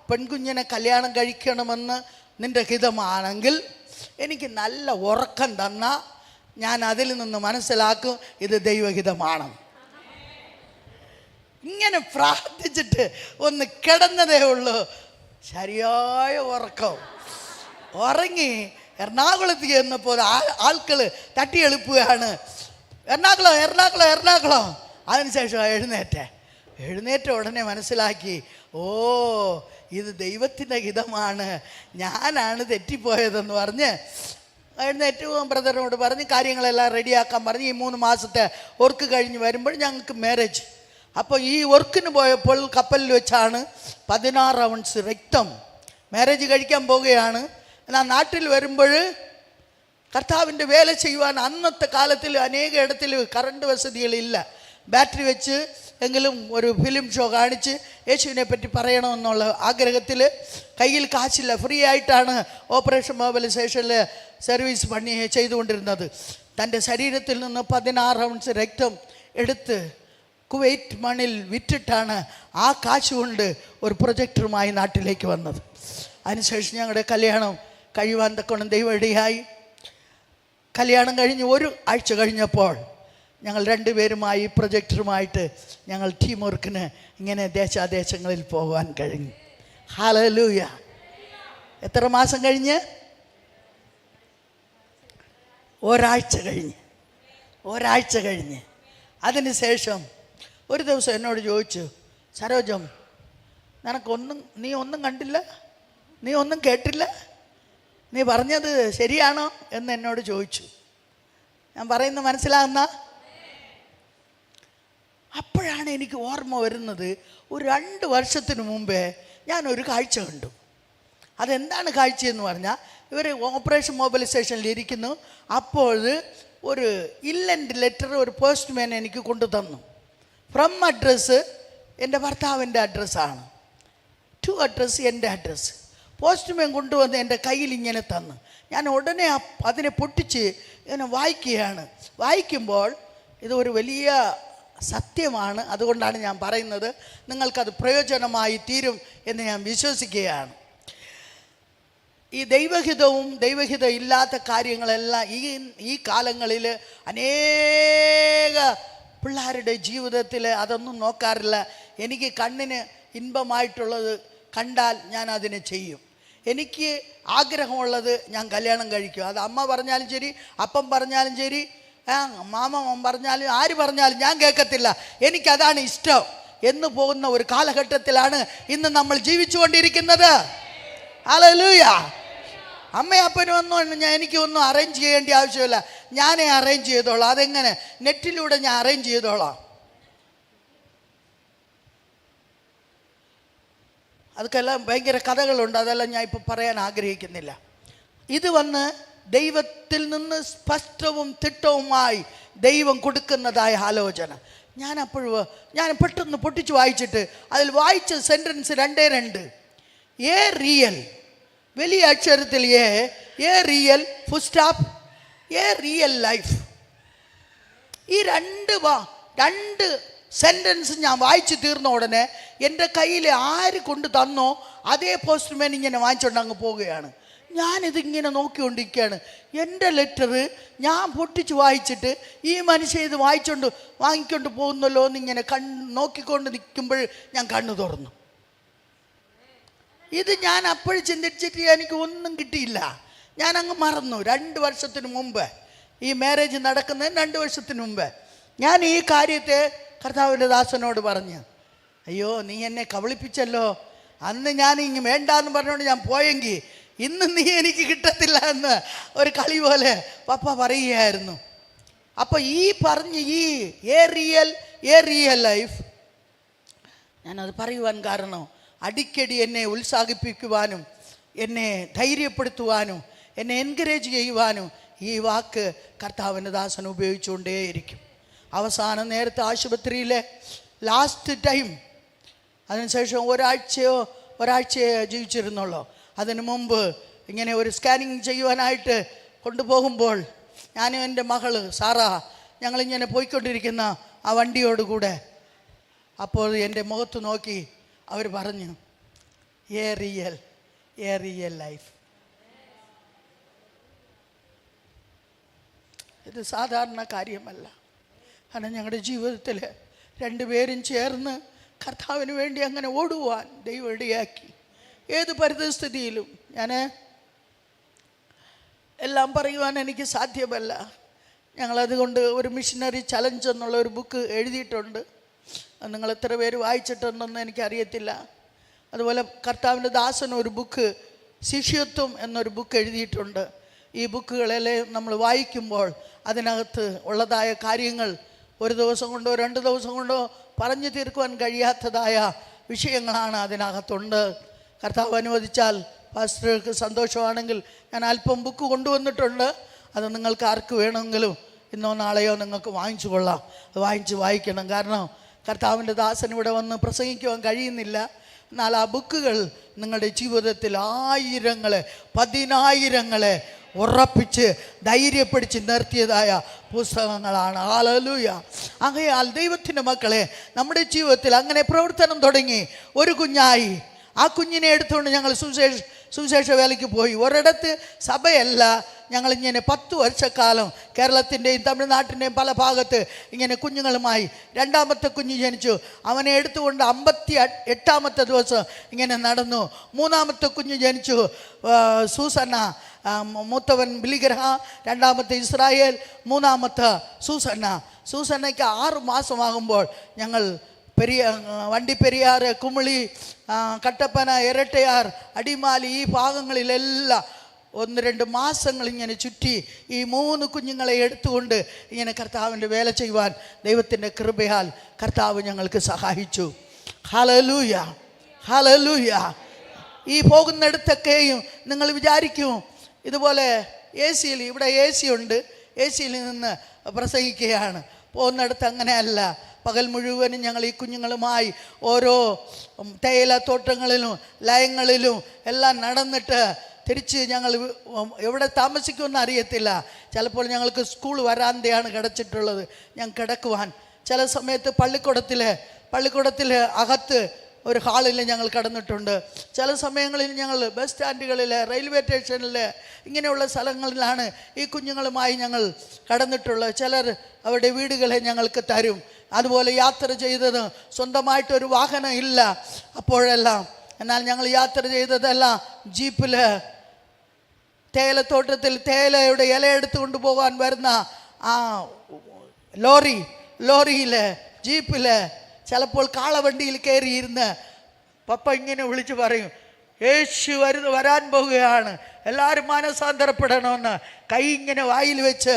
പെൺകുഞ്ഞിനെ കല്യാണം കഴിക്കണമെന്ന് നിൻ്റെ ഹിതമാണെങ്കിൽ എനിക്ക് നല്ല ഉറക്കം തന്നാൽ ഞാൻ അതിൽ നിന്ന് മനസ്സിലാക്കും ഇത് ദൈവഹിതമാണ്. ഇങ്ങനെ പ്രാർത്ഥിച്ചിട്ട് ഒന്ന് കിടന്നതേ ഉള്ളൂ, ശരിയായ ഉറക്കം. ഉറങ്ങി എറണാകുളത്ത് ചെന്നപ്പോൾ ആൾക്കൾ തട്ടി എളുപ്പുകയാണ്, എറണാകുളം. അതിനുശേഷം എഴുന്നേറ്റ ഉടനെ മനസ്സിലാക്കി, ഓ ഇത് ദൈവത്തിൻ്റെ ഹിതമാണ്, ഞാനാണ് തെറ്റിപ്പോയതെന്ന് പറഞ്ഞ് എഴുന്നേറ്റ് ബ്രദറിനോട് പറഞ്ഞ് കാര്യങ്ങളെല്ലാം റെഡിയാക്കാൻ പറഞ്ഞ് ഈ 3 മാസത്തെ വർക്ക് കഴിഞ്ഞ് വരുമ്പോൾ ഞങ്ങൾക്ക് മാരേജ്. അപ്പോൾ ഈ വർക്കിന് പോയപ്പോൾ കപ്പലിൽ വെച്ചാണ് 16 ഔൺസ് രക്തം. മാരേജ് കഴിക്കാൻ പോവുകയാണ്. എന്നാൽ നാട്ടിൽ വരുമ്പോൾ കർത്താവിൻ്റെ വേല ചെയ്യുവാൻ അന്നത്തെ കാലത്തിൽ അനേക ഇടത്തിൽ കറണ്ട് വസതികളില്ല. ബാറ്ററി വെച്ച് എങ്കിലും ഒരു ഫിലിം ഷോ കാണിച്ച് യേശുവിനെ പറ്റി പറയണമെന്നുള്ള ആഗ്രഹത്തിൽ കയ്യിൽ കാശില്ല, ഫ്രീ ആയിട്ടാണ് ഓപ്പറേഷൻ മൊബിലൈസേഷനിൽ സർവീസ് ചെയ്തുകൊണ്ടിരുന്നത്. തൻ്റെ ശരീരത്തിൽ നിന്ന് 16 ഔൺസ് രക്തം എടുത്ത് കുവൈറ്റ് മണ്ണിൽ വിറ്റിട്ടാണ് ആ കാശ് കൊണ്ട് ഒരു പ്രൊജക്ടറുമായി നാട്ടിലേക്ക് വന്നത്. അതിനുശേഷം ഞങ്ങളുടെ കല്യാണം കഴിയുവാൻ തക്കോണം ദൈവം ഇടയായി. കല്യാണം കഴിഞ്ഞ് 1 ആഴ്ച കഴിഞ്ഞപ്പോൾ ഞങ്ങൾ 2 പേരുമായി പ്രൊജക്ടറുമായിട്ട് ഞങ്ങൾ ടീം വർക്കിന് ഇങ്ങനെ ദേശാദേശങ്ങളിൽ പോകാൻ കഴിഞ്ഞു. ഹല്ലേലൂയ. എത്ര മാസം കഴിഞ്ഞ്? ഒരാഴ്ച കഴിഞ്ഞ്. അതിനുശേഷം ഒരു ദിവസം എന്നോട് ചോദിച്ചു, സരോജം, നീ ഒന്നും കണ്ടില്ല, നീ ഒന്നും കേട്ടില്ല, നീ പറഞ്ഞത് ശരിയാണോ എന്ന് എന്നോട് ചോദിച്ചു. ഞാൻ പറയുന്നത് മനസ്സിലാകുന്ന? അപ്പോഴാണ് എനിക്ക് ഓർമ്മ വരുന്നത്, ഒരു 2 വർഷത്തിന് മുമ്പേ ഞാനൊരു കാഴ്ച കണ്ടു. അതെന്താണ് കാഴ്ചയെന്ന് പറഞ്ഞാൽ, ഇവർ ഓപ്പറേഷൻ മൊബിലൈസേഷനിൽ ഇരിക്കുന്നു. അപ്പോൾ ഒരു ഇല്ലൻ്റ് ലെറ്റർ ഒരു പോസ്റ്റ്മാൻ എനിക്ക് കൊണ്ടു തന്നു. ഫ്രം അഡ്രസ്സ് എൻ്റെ ഭർത്താവിൻ്റെ അഡ്രസ്സാണ്, ടു അഡ്രസ്സ് എൻ്റെ അഡ്രസ്സ്. പോസ്റ്റ്മാൻ കൊണ്ടുവന്ന് എൻ്റെ കയ്യിൽ ഇങ്ങനെ തന്നു. ഞാൻ ഉടനെ അതിനെ പൊട്ടിച്ച് ഇങ്ങനെ വായിക്കുകയാണ്. വായിക്കുമ്പോൾ ഇതൊരു വലിയ സത്യമാണ്, അതുകൊണ്ടാണ് ഞാൻ പറയുന്നത്, നിങ്ങൾക്കത് പ്രയോജനമായി തീരും എന്ന് ഞാൻ വിശ്വസിക്കുകയാണ്. ഈ ദൈവഹിതവും ദൈവഹിതം ഇല്ലാത്ത കാര്യങ്ങളെല്ലാം ഈ കാലങ്ങളിൽ അനേക പിള്ളേരുടെ ജീവിതത്തിൽ അതൊന്നും നോക്കാറില്ല. എനിക്ക് കണ്ണിന് ഇൻപമായിട്ടുള്ളത് കണ്ടാൽ ഞാൻ അതിനെ ചെയ്യും. എനിക്ക് ആഗ്രഹമുള്ളത് ഞാൻ കല്യാണം കഴിക്കും. അത് അമ്മ പറഞ്ഞാലും ശരി, അപ്പം പറഞ്ഞാലും ശരി, മാമ പറഞ്ഞാലും ആര് പറഞ്ഞാലും ഞാൻ കേൾക്കത്തില്ല. എനിക്കതാണ് ഇഷ്ടം എന്ന് പോകുന്ന ഒരു കാലഘട്ടത്തിലാണ് ഇന്ന് നമ്മൾ ജീവിച്ചു കൊണ്ടിരിക്കുന്നത്. ഹല്ലേലൂയ. അമ്മയും അപ്പനും ഒന്നും എനിക്കൊന്നും അറേഞ്ച് ചെയ്യേണ്ട ആവശ്യമില്ല, ഞാനേ അറേഞ്ച് ചെയ്തോളാം. അതെങ്ങനെ? നെറ്റിലൂടെ ഞാൻ അറേഞ്ച് ചെയ്തോളാം. അതൊക്കെല്ലാം ഭയങ്കര കഥകളുണ്ട്, അതെല്ലാം ഞാൻ ഇപ്പോൾ പറയാൻ ആഗ്രഹിക്കുന്നില്ല. ഇത് വന്ന് ദൈവത്തിൽ നിന്ന് സ്പഷ്ടവും തിട്ടവുമായി ദൈവം കൊടുക്കുന്നതായ ആലോചന. ഞാൻ പെട്ടെന്ന് പൊട്ടിച്ച് വായിച്ചിട്ട് അതിൽ വായിച്ച സെൻറ്റൻസ് 2 എ റിയൽ, വലിയ അക്ഷരത്തിൽ A real, full stop, A real life. ഈ രണ്ട് സെൻറ്റൻസ് ഞാൻ വായിച്ചു തീർന്ന ഉടനെ എൻ്റെ കയ്യിൽ ആര് കൊണ്ട് തന്നോ അതേ പോസ്റ്റ്മാൻ ഇങ്ങനെ വാങ്ങിച്ചുകൊണ്ട് അങ്ങ് പോവുകയാണ്. ഞാനിതിങ്ങനെ നോക്കിക്കൊണ്ടിരിക്കുകയാണ്. എൻ്റെ ലെറ്റർ ഞാൻ പൊട്ടിച്ച് വായിച്ചിട്ട് ഈ മനുഷ്യൻ ഇത് വാങ്ങിക്കൊണ്ട് പോകുന്നല്ലോ എന്നിങ്ങനെ നോക്കിക്കൊണ്ട് നിൽക്കുമ്പോൾ ഞാൻ കണ്ണു തുറന്നു. ഇത് ഞാൻ അപ്പോഴും ചിന്തിച്ചിട്ട് എനിക്ക് ഒന്നും കിട്ടിയില്ല, ഞാൻ അങ്ങ് മറന്നു. 2 വർഷത്തിന് മുമ്പ്, ഈ മാരേജ് നടക്കുന്നതിന് 2 വർഷത്തിന് മുമ്പ് ഞാൻ ഈ കാര്യത്തെ കർത്താവിൻ്റെ ദാസനോട് പറഞ്ഞു, അയ്യോ നീ എന്നെ കബളിപ്പിച്ചല്ലോ, അന്ന് ഞാൻ ഇങ്ങ് വേണ്ടാന്ന് പറഞ്ഞുകൊണ്ട് ഞാൻ പോയെങ്കിൽ ഇന്ന് നീ എനിക്ക് കിട്ടത്തില്ല എന്ന് ഒരു കളി പോലെ പപ്പ പറയുകയായിരുന്നു. അപ്പോൾ ഈ എ റിയൽ ലൈഫ് ഞാനത് പറയുവാൻ കാരണം അടിക്കടി എന്നെ ഉത്സാഹിപ്പിക്കുവാനും എന്നെ ധൈര്യപ്പെടുത്തുവാനും എന്നെ എൻകറേജ് ചെയ്യുവാനും ഈ വാക്ക് കർത്താവിൻ്റെ ദാസൻ ഉപയോഗിച്ചുകൊണ്ടേയിരിക്കും. അവസാനം നേരത്തെ ആശുപത്രിയിലെ ലാസ്റ്റ് ടൈം, അതിനുശേഷം ഒരാഴ്ചയെ ജീവിച്ചിരുന്നുള്ളൂ. അതിനു മുമ്പ് ഇങ്ങനെ ഒരു സ്കാനിങ് ചെയ്യുവാനായിട്ട് കൊണ്ടുപോകുമ്പോൾ ഞാനും എൻ്റെ മകള് സാറ ഞങ്ങളിങ്ങനെ പോയിക്കൊണ്ടിരിക്കുന്ന ആ വണ്ടിയോടുകൂടെ, അപ്പോൾ എൻ്റെ മുഖത്ത് നോക്കി അവർ പറഞ്ഞു, എ റിയൽ ലൈഫ്. ഇത് സാധാരണ കാര്യമല്ല. കാരണം ഞങ്ങളുടെ ജീവിതത്തിൽ 2 പേരും ചേർന്ന് കർത്താവിന് വേണ്ടി അങ്ങനെ ഓടുവാൻ ദൈവം ഇടയാക്കി. ഏത് പരിതസ്ഥിതിയിലും ഞാൻ എല്ലാം പറയുവാൻ എനിക്ക് സാധ്യമല്ല. ഞങ്ങളതുകൊണ്ട് ഒരു മിഷനറി ചലഞ്ച് എന്നുള്ള ഒരു ബുക്ക് എഴുതിയിട്ടുണ്ട്. നിങ്ങൾ എത്ര പേര് വായിച്ചിട്ടുണ്ടെന്ന് എനിക്കറിയത്തില്ല. അതുപോലെ കർത്താവിൻ്റെ ദാസൻ ഒരു ബുക്ക് ശിഷ്യത്വം എന്നൊരു ബുക്ക് എഴുതിയിട്ടുണ്ട്. ഈ ബുക്കുകളെല്ലാം നമ്മൾ വായിക്കുമ്പോൾ അതിനകത്ത് ഉള്ളതായ കാര്യങ്ങൾ ഒരു ദിവസം കൊണ്ടോ 2 ദിവസം കൊണ്ടോ പറഞ്ഞു തീർക്കുവാൻ കഴിയാത്തതായ വിഷയങ്ങളാണ് അതിനകത്തുണ്ട്. കർത്താവ് അനുവദിച്ചാൽ പാസ്റ്റർക്ക് സന്തോഷമാണെങ്കിൽ ഞാൻ അല്പം ബുക്ക് കൊണ്ടുവന്നിട്ടുണ്ട്. അത് നിങ്ങൾക്ക് ആർക്ക് വേണമെങ്കിലും ഇന്നോ നാളെയോ നിങ്ങൾക്ക് വാങ്ങിച്ചു കൊള്ളാം. അത് വായിക്കണം. കാരണം കർത്താവിൻ്റെ ദാസൻ ഇവിടെ വന്ന് പ്രസംഗിക്കുവാൻ കഴിയുന്നില്ല. എന്നാൽ ആ ബുക്കുകൾ നിങ്ങളുടെ ജീവിതത്തിൽ 1000 10,000 ഉറപ്പിച്ച് ധൈര്യപ്പിടിച്ച് നിർത്തിയതായ പുസ്തകങ്ങളാണ്. ഹല്ലേലൂയ. ആകയാൽ ദൈവത്തിൻ്റെ മക്കളെ, നമ്മുടെ ജീവിതത്തിൽ അങ്ങനെ പ്രവർത്തനം തുടങ്ങി ഒരു കുഞ്ഞായി. ആ കുഞ്ഞിനെ എടുത്തുകൊണ്ട് ഞങ്ങൾ സുവിശേഷ വേലയ്ക്ക് പോയി. ഒരിടത്ത് സഭയല്ല, ഞങ്ങളിങ്ങനെ 10 വർഷക്കാലം കേരളത്തിൻ്റെയും തമിഴ്നാട്ടിൻ്റെയും പല ഭാഗത്ത് ഇങ്ങനെ കുഞ്ഞുങ്ങളുമായി. 2ാമത്തെ കുഞ്ഞ് ജനിച്ചു, അവനെ എടുത്തുകൊണ്ട് 58ാമത്തെ ദിവസം ഇങ്ങനെ നടന്നു. 3ാമത്തെ കുഞ്ഞ് ജനിച്ചു, സൂസന്ന. മൂത്തവൻ ബിലിഗ്രഹ, 2ാമത്തെ ഇസ്രായേൽ, 3ാമത്തെ സൂസന്നയ്ക്ക് 6 മാസമാകുമ്പോൾ ഞങ്ങൾ വണ്ടിപ്പെരിയാർ, കുമിളി, കട്ടപ്പന, ഇരട്ടയാർ, അടിമാലി ഈ ഭാഗങ്ങളിലെല്ലാം 1-2 മാസങ്ങൾ ഇങ്ങനെ ചുറ്റി ഈ 3 കുഞ്ഞുങ്ങളെ എടുത്തുകൊണ്ട് ഇങ്ങനെ കർത്താവിൻ്റെ വേല ചെയ്യുവാൻ ദൈവത്തിൻ്റെ കൃപയാൽ കർത്താവ് ഞങ്ങൾക്ക് സഹായിച്ചു. Hallelujah, hallelujah. ഈ പോകുന്നിടത്തൊക്കെയും നിങ്ങൾ വിചാരിക്കും ഇതുപോലെ AC-യിൽ, ഇവിടെ AC ഉണ്ട്, AC-യിൽ നിന്ന് പ്രസംഗിക്കുകയാണ്. പോകുന്നിടത്ത് അങ്ങനെയല്ല. പകൽ മുഴുവനും ഞങ്ങൾ ഈ കുഞ്ഞുങ്ങളുമായി ഓരോ തേയിലത്തോട്ടങ്ങളിലും ലയങ്ങളിലും എല്ലാം നടന്നിട്ട് തിരിച്ച് ഞങ്ങൾ എവിടെ താമസിക്കുമെന്ന് അറിയത്തില്ല. ചിലപ്പോൾ ഞങ്ങൾക്ക് സ്കൂൾ വരാന്തയാണ് കിടച്ചിട്ടുള്ളത്, ഞാൻ കിടക്കുവാൻ. ചില സമയത്ത് പള്ളിക്കൂടത്തിൽ അകത്ത് ഒരു ഹാളിൽ ഞങ്ങൾ കിടന്നിട്ടുണ്ട്. ചില സമയങ്ങളിൽ ഞങ്ങൾ ബസ് സ്റ്റാൻഡുകളിൽ, റെയിൽവേ സ്റ്റേഷനിൽ, ഇങ്ങനെയുള്ള സ്ഥലങ്ങളിലാണ് ഈ കുഞ്ഞുങ്ങളുമായി ഞങ്ങൾ കടന്നിട്ടുള്ളത്. ചിലർ അവരുടെ വീടുകളെ ഞങ്ങൾക്ക് തരും. അതുപോലെ യാത്ര ചെയ്തത് സ്വന്തമായിട്ടൊരു വാഹനം ഇല്ല അപ്പോഴെല്ലാം. എന്നാൽ ഞങ്ങൾ യാത്ര ചെയ്തതെല്ലാം ജീപ്പിൽ, തേയിലത്തോട്ടത്തിൽ തേയിലയുടെ ഇല എടുത്തു കൊണ്ടുപോകാൻ വരുന്ന ആ ലോറിയിൽ, ജീപ്പിൽ, ചിലപ്പോൾ കാളവണ്ടിയിൽ കയറിയിരുന്ന് പപ്പ ഇങ്ങനെ വിളിച്ച് പറയും, യേശു വരാൻ പോവുകയാണ്, എല്ലാവരും മാനസാന്തരപ്പെടണമെന്ന് കൈ ഇങ്ങനെ വായിൽ വെച്ച്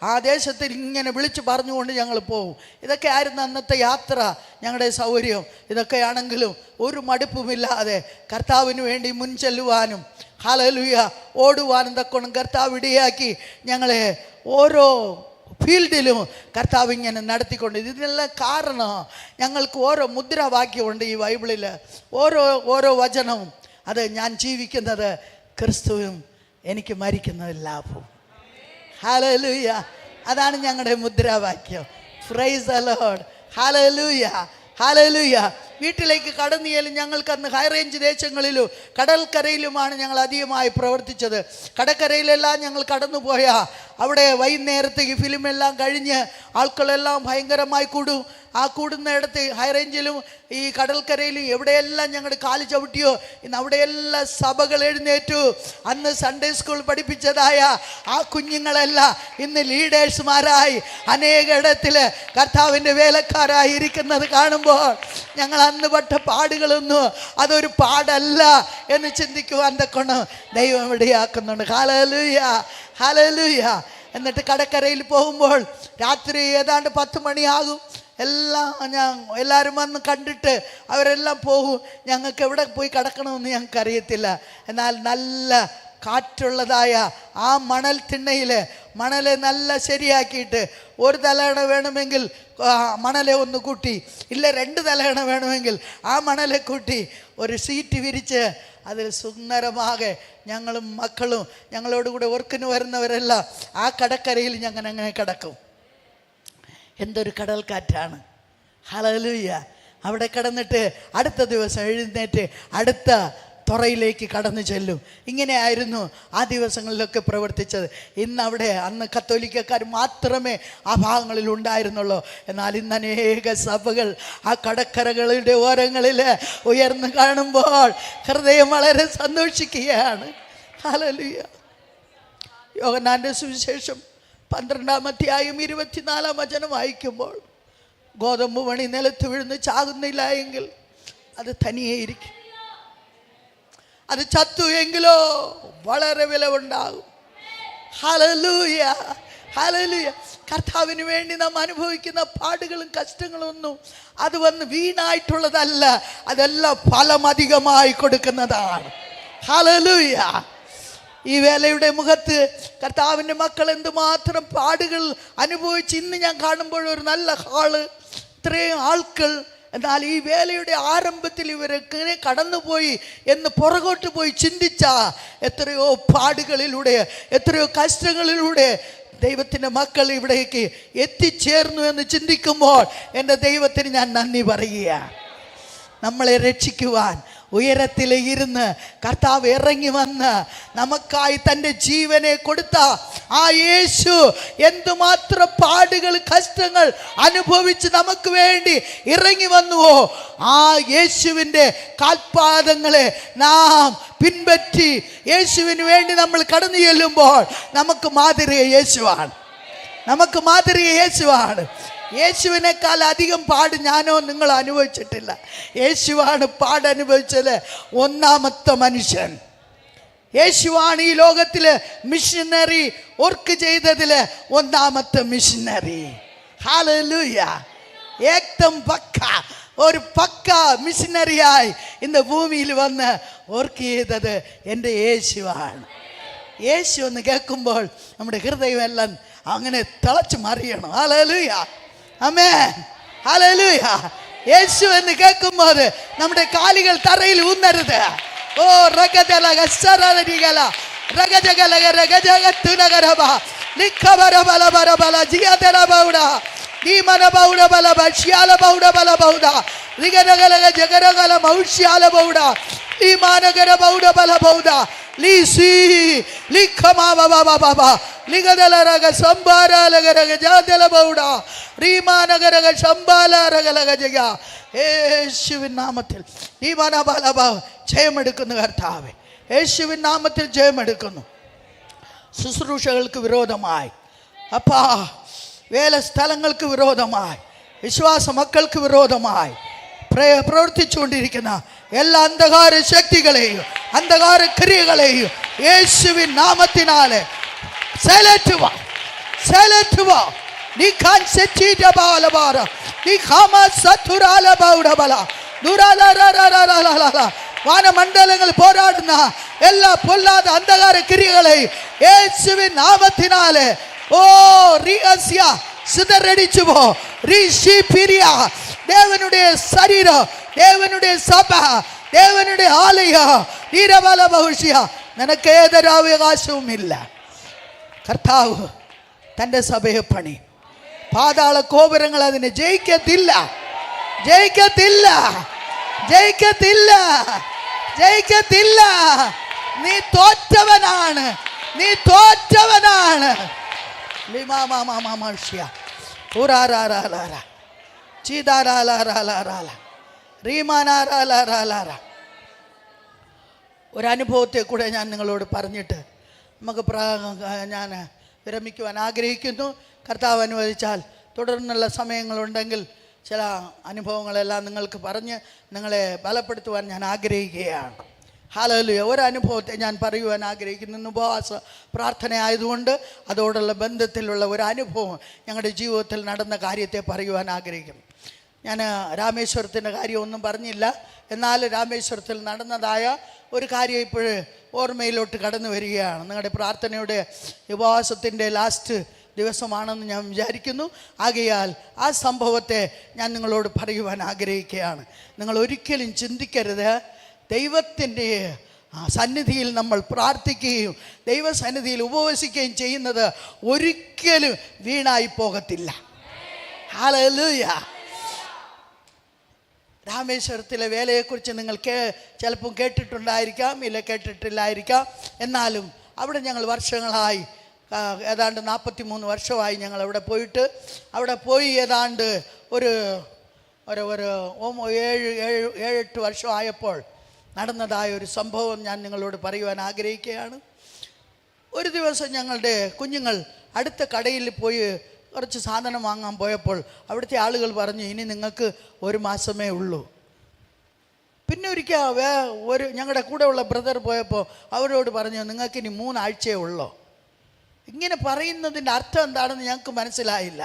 ആ ദേശത്തിൽ ഇങ്ങനെ വിളിച്ച് പറഞ്ഞുകൊണ്ട് ഞങ്ങൾ പോകും. ഇതൊക്കെ ആയിരുന്നു അന്നത്തെ യാത്ര, ഞങ്ങളുടെ സൗകര്യം. ഇതൊക്കെയാണെങ്കിലും ഒരു മടുപ്പുമില്ലാതെ കർത്താവിന് വേണ്ടി മുൻചെല്ലുവാനും ഹല്ലേലൂയ ഓടുവാനും തക്കോണം കർത്താവ് ഇടയാക്കി ഞങ്ങളെ ഓരോ ഫീൽഡിലും കർത്താവ് ഇങ്ങനെ നടത്തിക്കൊണ്ട്. ഇതിനെല്ലാം കാരണം ഞങ്ങൾക്ക് ഓരോ മുദ്രാവാക്യമുണ്ട് ഈ ബൈബിളിൽ. ഓരോ വചനവും അത് ഞാൻ ജീവിക്കുന്നത് ക്രിസ്തുവും എനിക്ക് മരിക്കുന്നത് ലാഭവും. ഹല്ലേലൂയ, അതാണ് ഞങ്ങളുടെ മുദ്രാവാക്യം. Praise the Lord. Hallelujah, hallelujah. വീട്ടിലേക്ക് കടന്നു ചെല്ലും. ഞങ്ങൾക്ക് അന്ന് ഹൈ റേഞ്ച് ദേശങ്ങളിലും കടൽക്കരയിലുമാണ് ഞങ്ങൾ അധികമായി പ്രവർത്തിച്ചത്. കടക്കരയിലെല്ലാം ഞങ്ങൾ കടന്നു പോയാൽ അവിടെ വൈകുന്നേരത്തേക്ക് ഫിലിമെല്ലാം കഴിഞ്ഞ് ആൾക്കളെല്ലാം ഭയങ്കരമായി കൂടും. ആ കൂടുന്നിടത്ത് ഹൈ റേഞ്ചിലും ഈ കടൽക്കരയിലും എവിടെയെല്ലാം ഞങ്ങളുടെ കാല് ചവിട്ടിയോ ഇന്ന് അവിടെയെല്ലാം സഭകൾ എഴുന്നേറ്റു. അന്ന് സൺഡേ സ്കൂൾ പഠിപ്പിച്ചതായ ആ കുഞ്ഞുങ്ങളെല്ലാം ഇന്ന് ലീഡേഴ്സുമാരായി അനേകയിടത്തിൽ കർത്താവിൻ്റെ വേലക്കാരായി ഇരിക്കുന്നത് കാണുമ്പോൾ ഞങ്ങൾ അന്ന് പെട്ട പാടുകളൊന്നും അതൊരു പാടല്ല എന്ന് ചിന്തിക്കുവാൻ തക്കണം ദൈവം ഇടയാക്കുന്നുണ്ട്. Hallelujah, hallelujah. എന്നിട്ട് കടക്കരയിൽ പോകുമ്പോൾ രാത്രി ഏതാണ്ട് 10 മണിയാകും. എല്ലാവരും വന്ന് കണ്ടിട്ട് അവരെല്ലാം പോകും. ഞങ്ങൾക്ക് എവിടെ പോയി കിടക്കണമെന്ന് ഞങ്ങൾക്ക് അറിയത്തില്ല. എന്നാൽ നല്ല കാറ്റുള്ളതായ ആ മണൽ തിണ്ണയിൽ മണലെ നല്ല ശരിയാക്കിയിട്ട് ഒരു തലയണ വേണമെങ്കിൽ മണലെ ഒന്ന് കൂട്ടി, ഇല്ല 2 തലയണ വേണമെങ്കിൽ ആ മണലെ കൂട്ടി ഒരു സീറ്റ് വിരിച്ച് അതിൽ സുന്ദരമാകെ ഞങ്ങളും മക്കളും ഞങ്ങളോടുകൂടെ വർക്കിന് വരുന്നവരെല്ലാം ആ കടക്കരയിൽ ഞങ്ങൾ അങ്ങനെ കിടക്കും. എന്തൊരു കടൽക്കാറ്റാണ്. ഹല്ലേലൂയ. അവിടെ കിടന്നിട്ട് അടുത്ത ദിവസം എഴുന്നേറ്റ് അടുത്ത തുറയിലേക്ക് കടന്നു ചെല്ലും. ഇങ്ങനെയായിരുന്നു ആ ദിവസങ്ങളിലൊക്കെ പ്രവർത്തിച്ചത്. ഇന്ന് അവിടെ അന്ന് കത്തോലിക്കക്കാർ മാത്രമേ ആ ഭാഗങ്ങളിൽ ഉണ്ടായിരുന്നുള്ളൂ. എന്നാൽ ഇന്ന് അനേക സഭകൾ ആ കടക്കരകളുടെ ഓരങ്ങളിൽ ഉയർന്നു കാണുമ്പോൾ ഹൃദയം വളരെ സന്തോഷിക്കുകയാണ്. ഹല്ലേലൂയ. യോഹന്നാന്റെ സുവിശേഷം 12-ാം അധ്യായം 24-ാം വചനം വായിക്കുമ്പോൾ ഗോതമ്പ് മണി നിലത്ത് വീഴുന്ന് ചാകുന്നില്ല എങ്കിൽ അത് തനിയെ ഇരിക്കും, അത് ചത്തു എങ്കിലോ വളരെ വിലവുണ്ടാകും. Hallelujah, hallelujah. കർത്താവിന് വേണ്ടി നാം അനുഭവിക്കുന്ന പാടുകളും കഷ്ടങ്ങളും ഒന്നും അത് വന്ന് വീണായിട്ടുള്ളതല്ല, അതെല്ലാം ഫലമധികമായി കൊടുക്കുന്നതാണ്. ഹല്ലേലൂയ. ഈ വേലയുടെ മുഖത്ത് കർത്താവിൻ്റെ മക്കൾ എന്തുമാത്രം പാടുകൾ അനുഭവിച്ച് ഇന്ന് ഞാൻ കാണുമ്പോൾ ഒരു നല്ല ഹാള്, ഇത്രയും ആൾക്കൾ. എന്നാൽ ഈ വേലയുടെ ആരംഭത്തിൽ ഇവരൊക്കെ കടന്നുപോയി എന്ന് പുറകോട്ട് പോയി ചിന്തിച്ച എത്രയോ പാടുകളിലൂടെ എത്രയോ കഷ്ടങ്ങളിലൂടെ ദൈവത്തിൻ്റെ മക്കൾ ഇവിടേക്ക് എത്തിച്ചേർന്നു എന്ന് ചിന്തിക്കുമ്പോൾ എൻ്റെ ദൈവത്തിന് ഞാൻ നന്ദി പറയുക. നമ്മളെ രക്ഷിക്കുവാൻ ഉയരത്തിൽ ഇരുന്ന് കർത്താവ് ഇറങ്ങി വന്ന് നമുക്കായി തൻ്റെ ജീവനെ കൊടുത്ത ആ യേശു എന്തുമാത്രം പാടുകൾ കഷ്ടങ്ങൾ അനുഭവിച്ച് നമുക്ക് വേണ്ടി ഇറങ്ങി വന്നുവോ, ആ യേശുവിൻ്റെ കാൽപാദങ്ങളെ നാം പിൻപറ്റി യേശുവിന് വേണ്ടി നമ്മൾ കടന്നു ചെല്ലുമ്പോൾ നമുക്ക് മാതൃക യേശുവാണ്, നമുക്ക് മാതൃക യേശുവാണ്. യേശുവിനേക്കാൾ അധികം പാട് ഞാനോ നിങ്ങളോ അനുഭവിച്ചിട്ടില്ല. യേശുവാണ് പാടനുഭവിച്ചത്. ഒന്നാമത്തെ മനുഷ്യൻ യേശുവാണ്. ഈ ലോകത്തിൽ മിഷനറി വർക്ക് ചെയ്തതിൽ ഒന്നാമത്തെ മിഷനറി. ഹല്ലേലൂയ. ഏക്തം പക്ക ഒരു പക്ക മിഷനറിയായി ഇന്ന് ഭൂമിയിൽ വന്ന് വർക്ക് ചെയ്തത് എൻ്റെ യേശുവാണ്. യേശു എന്ന് കേൾക്കുമ്പോൾ നമ്മുടെ ഹൃദയമെല്ലാം അങ്ങനെ തിളച്ചു മറിയണം. ഹല്ലേലൂയ, ആമേൻ, ഹല്ലേലൂയ. യേശു എന്ന് കേൾക്കുമ്പോൾ നമ്മുടെ കാലുകൾ തറയിൽ ഊന്നരുത്. ഓ രഗജലഗ സരരിഗല രഗജഗലഗ രഗജഗത്തുനഗരബ ലിഖബരബലബരബല ജിയതരബൗഡ ദീമനബൗഡ ബലബശ്യാല ബൗഡ ബലബൗഡ ലിഗനഗലഗ ജഗരഗല മൗഷ്യാല ഈമാനഗര ബൗഡ ബലബൗഡ ലീസി ലിഖമാബബബബ ലിഗദലരഗ സംബാരലഗരഗ ജാദലബൗഡ റീമാനഗരഗ സംബാലരഗലഗ ജഗ. യേശുവിൻ നാമത്തിൽ ഈമാനബലബ ജയമെടുക്കുന്നു കർത്താവേ. യേശുവിൻ നാമത്തിൽ ജയമെടുക്കുന്നു. ശുശ്രൂഷകൾക്ക് വിരോധമായി, അപ്പാ വേല സ്ഥലങ്ങൾക്ക് വിരോധമായി, വിശ്വാസ മക്കൾക്ക് വിരോധമായി പ്രവർത്തിച്ചുകൊണ്ടിരിക്കുന്ന എല്ലാ അന്ധകാര ശക്തികളെയും അന്ധകാര ക്രിയകളെയും യേശുവിൻ നാമത്തിനാലെ സെലറ്റുവാ സെലറ്റുവാ. നീ ഖാൻ സെച്ചിറ്റ ബാലബാര നീ ഖാമ സത്തുരാല ബൗഡബല ദുരാല വാനമണ്ഡലങ്ങൾ പോരാടുന്ന എല്ലാ പൊല്ലാத അന്ധകാര ക്രിയകളെയും യേശുവിൻ നാമത്തിനാലെ ഓ റിയസ്യ സിതറടിച്ചു പോ. ഋഷിപിരിയ ദേവനുடைய ശരീരം, ദേവനുடைய സഭ, ദേവനുடைய ആലയ നീരബല ബഹുഷ്യ നിനക്ക് ഏതൊരു അവകാശവുമില്ല. കർത്താവ് തൻ്റെ സഭയെ പണി. പാതാള കോപുരങ്ങൾ അതിനെ ജയിക്കത്തില്ല, ജയിക്കത്തില്ല, ജയിക്കത്തില്ല, ജയിക്കത്തില്ല. നീ തോറ്റവനാണ്, നീ തോറ്റവനാണ്. ഒരനുഭവത്തെ കൂടെ ഞാൻ നിങ്ങളോട് പറഞ്ഞിട്ട് നമുക്ക് ഞാൻ വിരമിക്കുവാൻ ആഗ്രഹിക്കുന്നു. കർത്താവ് അനുവദിച്ചാൽ തുടർന്നുള്ള സമയങ്ങളുണ്ടെങ്കിൽ ചില അനുഭവങ്ങളെല്ലാം നിങ്ങൾക്ക് പറഞ്ഞ് നിങ്ങളെ ബലപ്പെടുത്തുവാൻ ഞാൻ ആഗ്രഹിക്കുകയാണ്. ഹല്ലേലൂയ. ഒരനുഭവത്തെ ഞാൻ പറയുവാൻ ആഗ്രഹിക്കുന്നു. ഉപവാസ പ്രാർത്ഥന ആയതുകൊണ്ട് അതോടുള്ള ബന്ധത്തിലുള്ള ഒരു അനുഭവം ഞങ്ങളുടെ ജീവിതത്തിൽ നടന്ന കാര്യത്തെ പറയുവാൻ ആഗ്രഹിക്കുന്നു. ഞാൻ രാമേശ്വരത്തിൻ്റെ കാര്യമൊന്നും പറഞ്ഞില്ല, എന്നാൽ രാമേശ്വരത്തിൽ നടന്നതായ ഒരു കാര്യം ഇപ്പോഴ് ഓർമ്മയിലോട്ട് കടന്നു വരികയാണ്. നിങ്ങളുടെ പ്രാർത്ഥനയുടെ ഉപവാസത്തിൻ്റെ ലാസ്റ്റ് ദിവസമാണെന്ന് ഞാൻ വിചാരിക്കുന്നു. ആകയാൽ ആ സംഭവത്തെ ഞാൻ നിങ്ങളോട് പറയുവാൻ ആഗ്രഹിക്കുകയാണ്. നിങ്ങൾ ഒരിക്കലും ചിന്തിക്കരുത് ദൈവത്തിൻ്റെ സന്നിധിയിൽ നമ്മൾ പ്രാർത്ഥിക്കുകയും ദൈവസന്നിധിയിൽ ഉപവസിക്കുകയും ചെയ്യുന്നത് ഒരിക്കലും വീണായി പോകത്തില്ല. ഹല്ലേലൂയ. രാമേശ്വരത്തിലെ വേലയെക്കുറിച്ച് നിങ്ങൾ ചിലപ്പം കേട്ടിട്ടുണ്ടായിരിക്കാം, ഇല്ല കേട്ടിട്ടില്ലായിരിക്കാം. എന്നാലും അവിടെ ഞങ്ങൾ വർഷങ്ങളായി, ഏതാണ്ട് 43 വർഷമായി ഞങ്ങൾ അവിടെ പോയിട്ട്. അവിടെ പോയി ഏതാണ്ട് ഒരു 7-8 വർഷമായപ്പോൾ നടന്നതായ ഒരു സംഭവം ഞാൻ നിങ്ങളോട് പറയുവാൻ ആഗ്രഹിക്കുകയാണ്. ഒരു ദിവസം ഞങ്ങളുടെ കുഞ്ഞുങ്ങൾ അടുത്ത കടയിൽ പോയി കുറച്ച് സാധനം വാങ്ങാൻ പോയപ്പോൾ അവിടുത്തെ ആളുകൾ പറഞ്ഞു, ഇനി നിങ്ങൾക്ക് 1 മാസമേ ഉള്ളൂ. പിന്നെ ഒരിക്കൽ ഞങ്ങളുടെ കൂടെ ഉള്ള ബ്രദർ പോയപ്പോൾ അവരോട് പറഞ്ഞു, നിങ്ങൾക്കിനി 3 ആഴ്ചയേ ഉള്ളൂ. ഇങ്ങനെ പറയുന്നതിൻ്റെ അർത്ഥം എന്താണെന്ന് ഞങ്ങൾക്ക് മനസ്സിലായില്ല.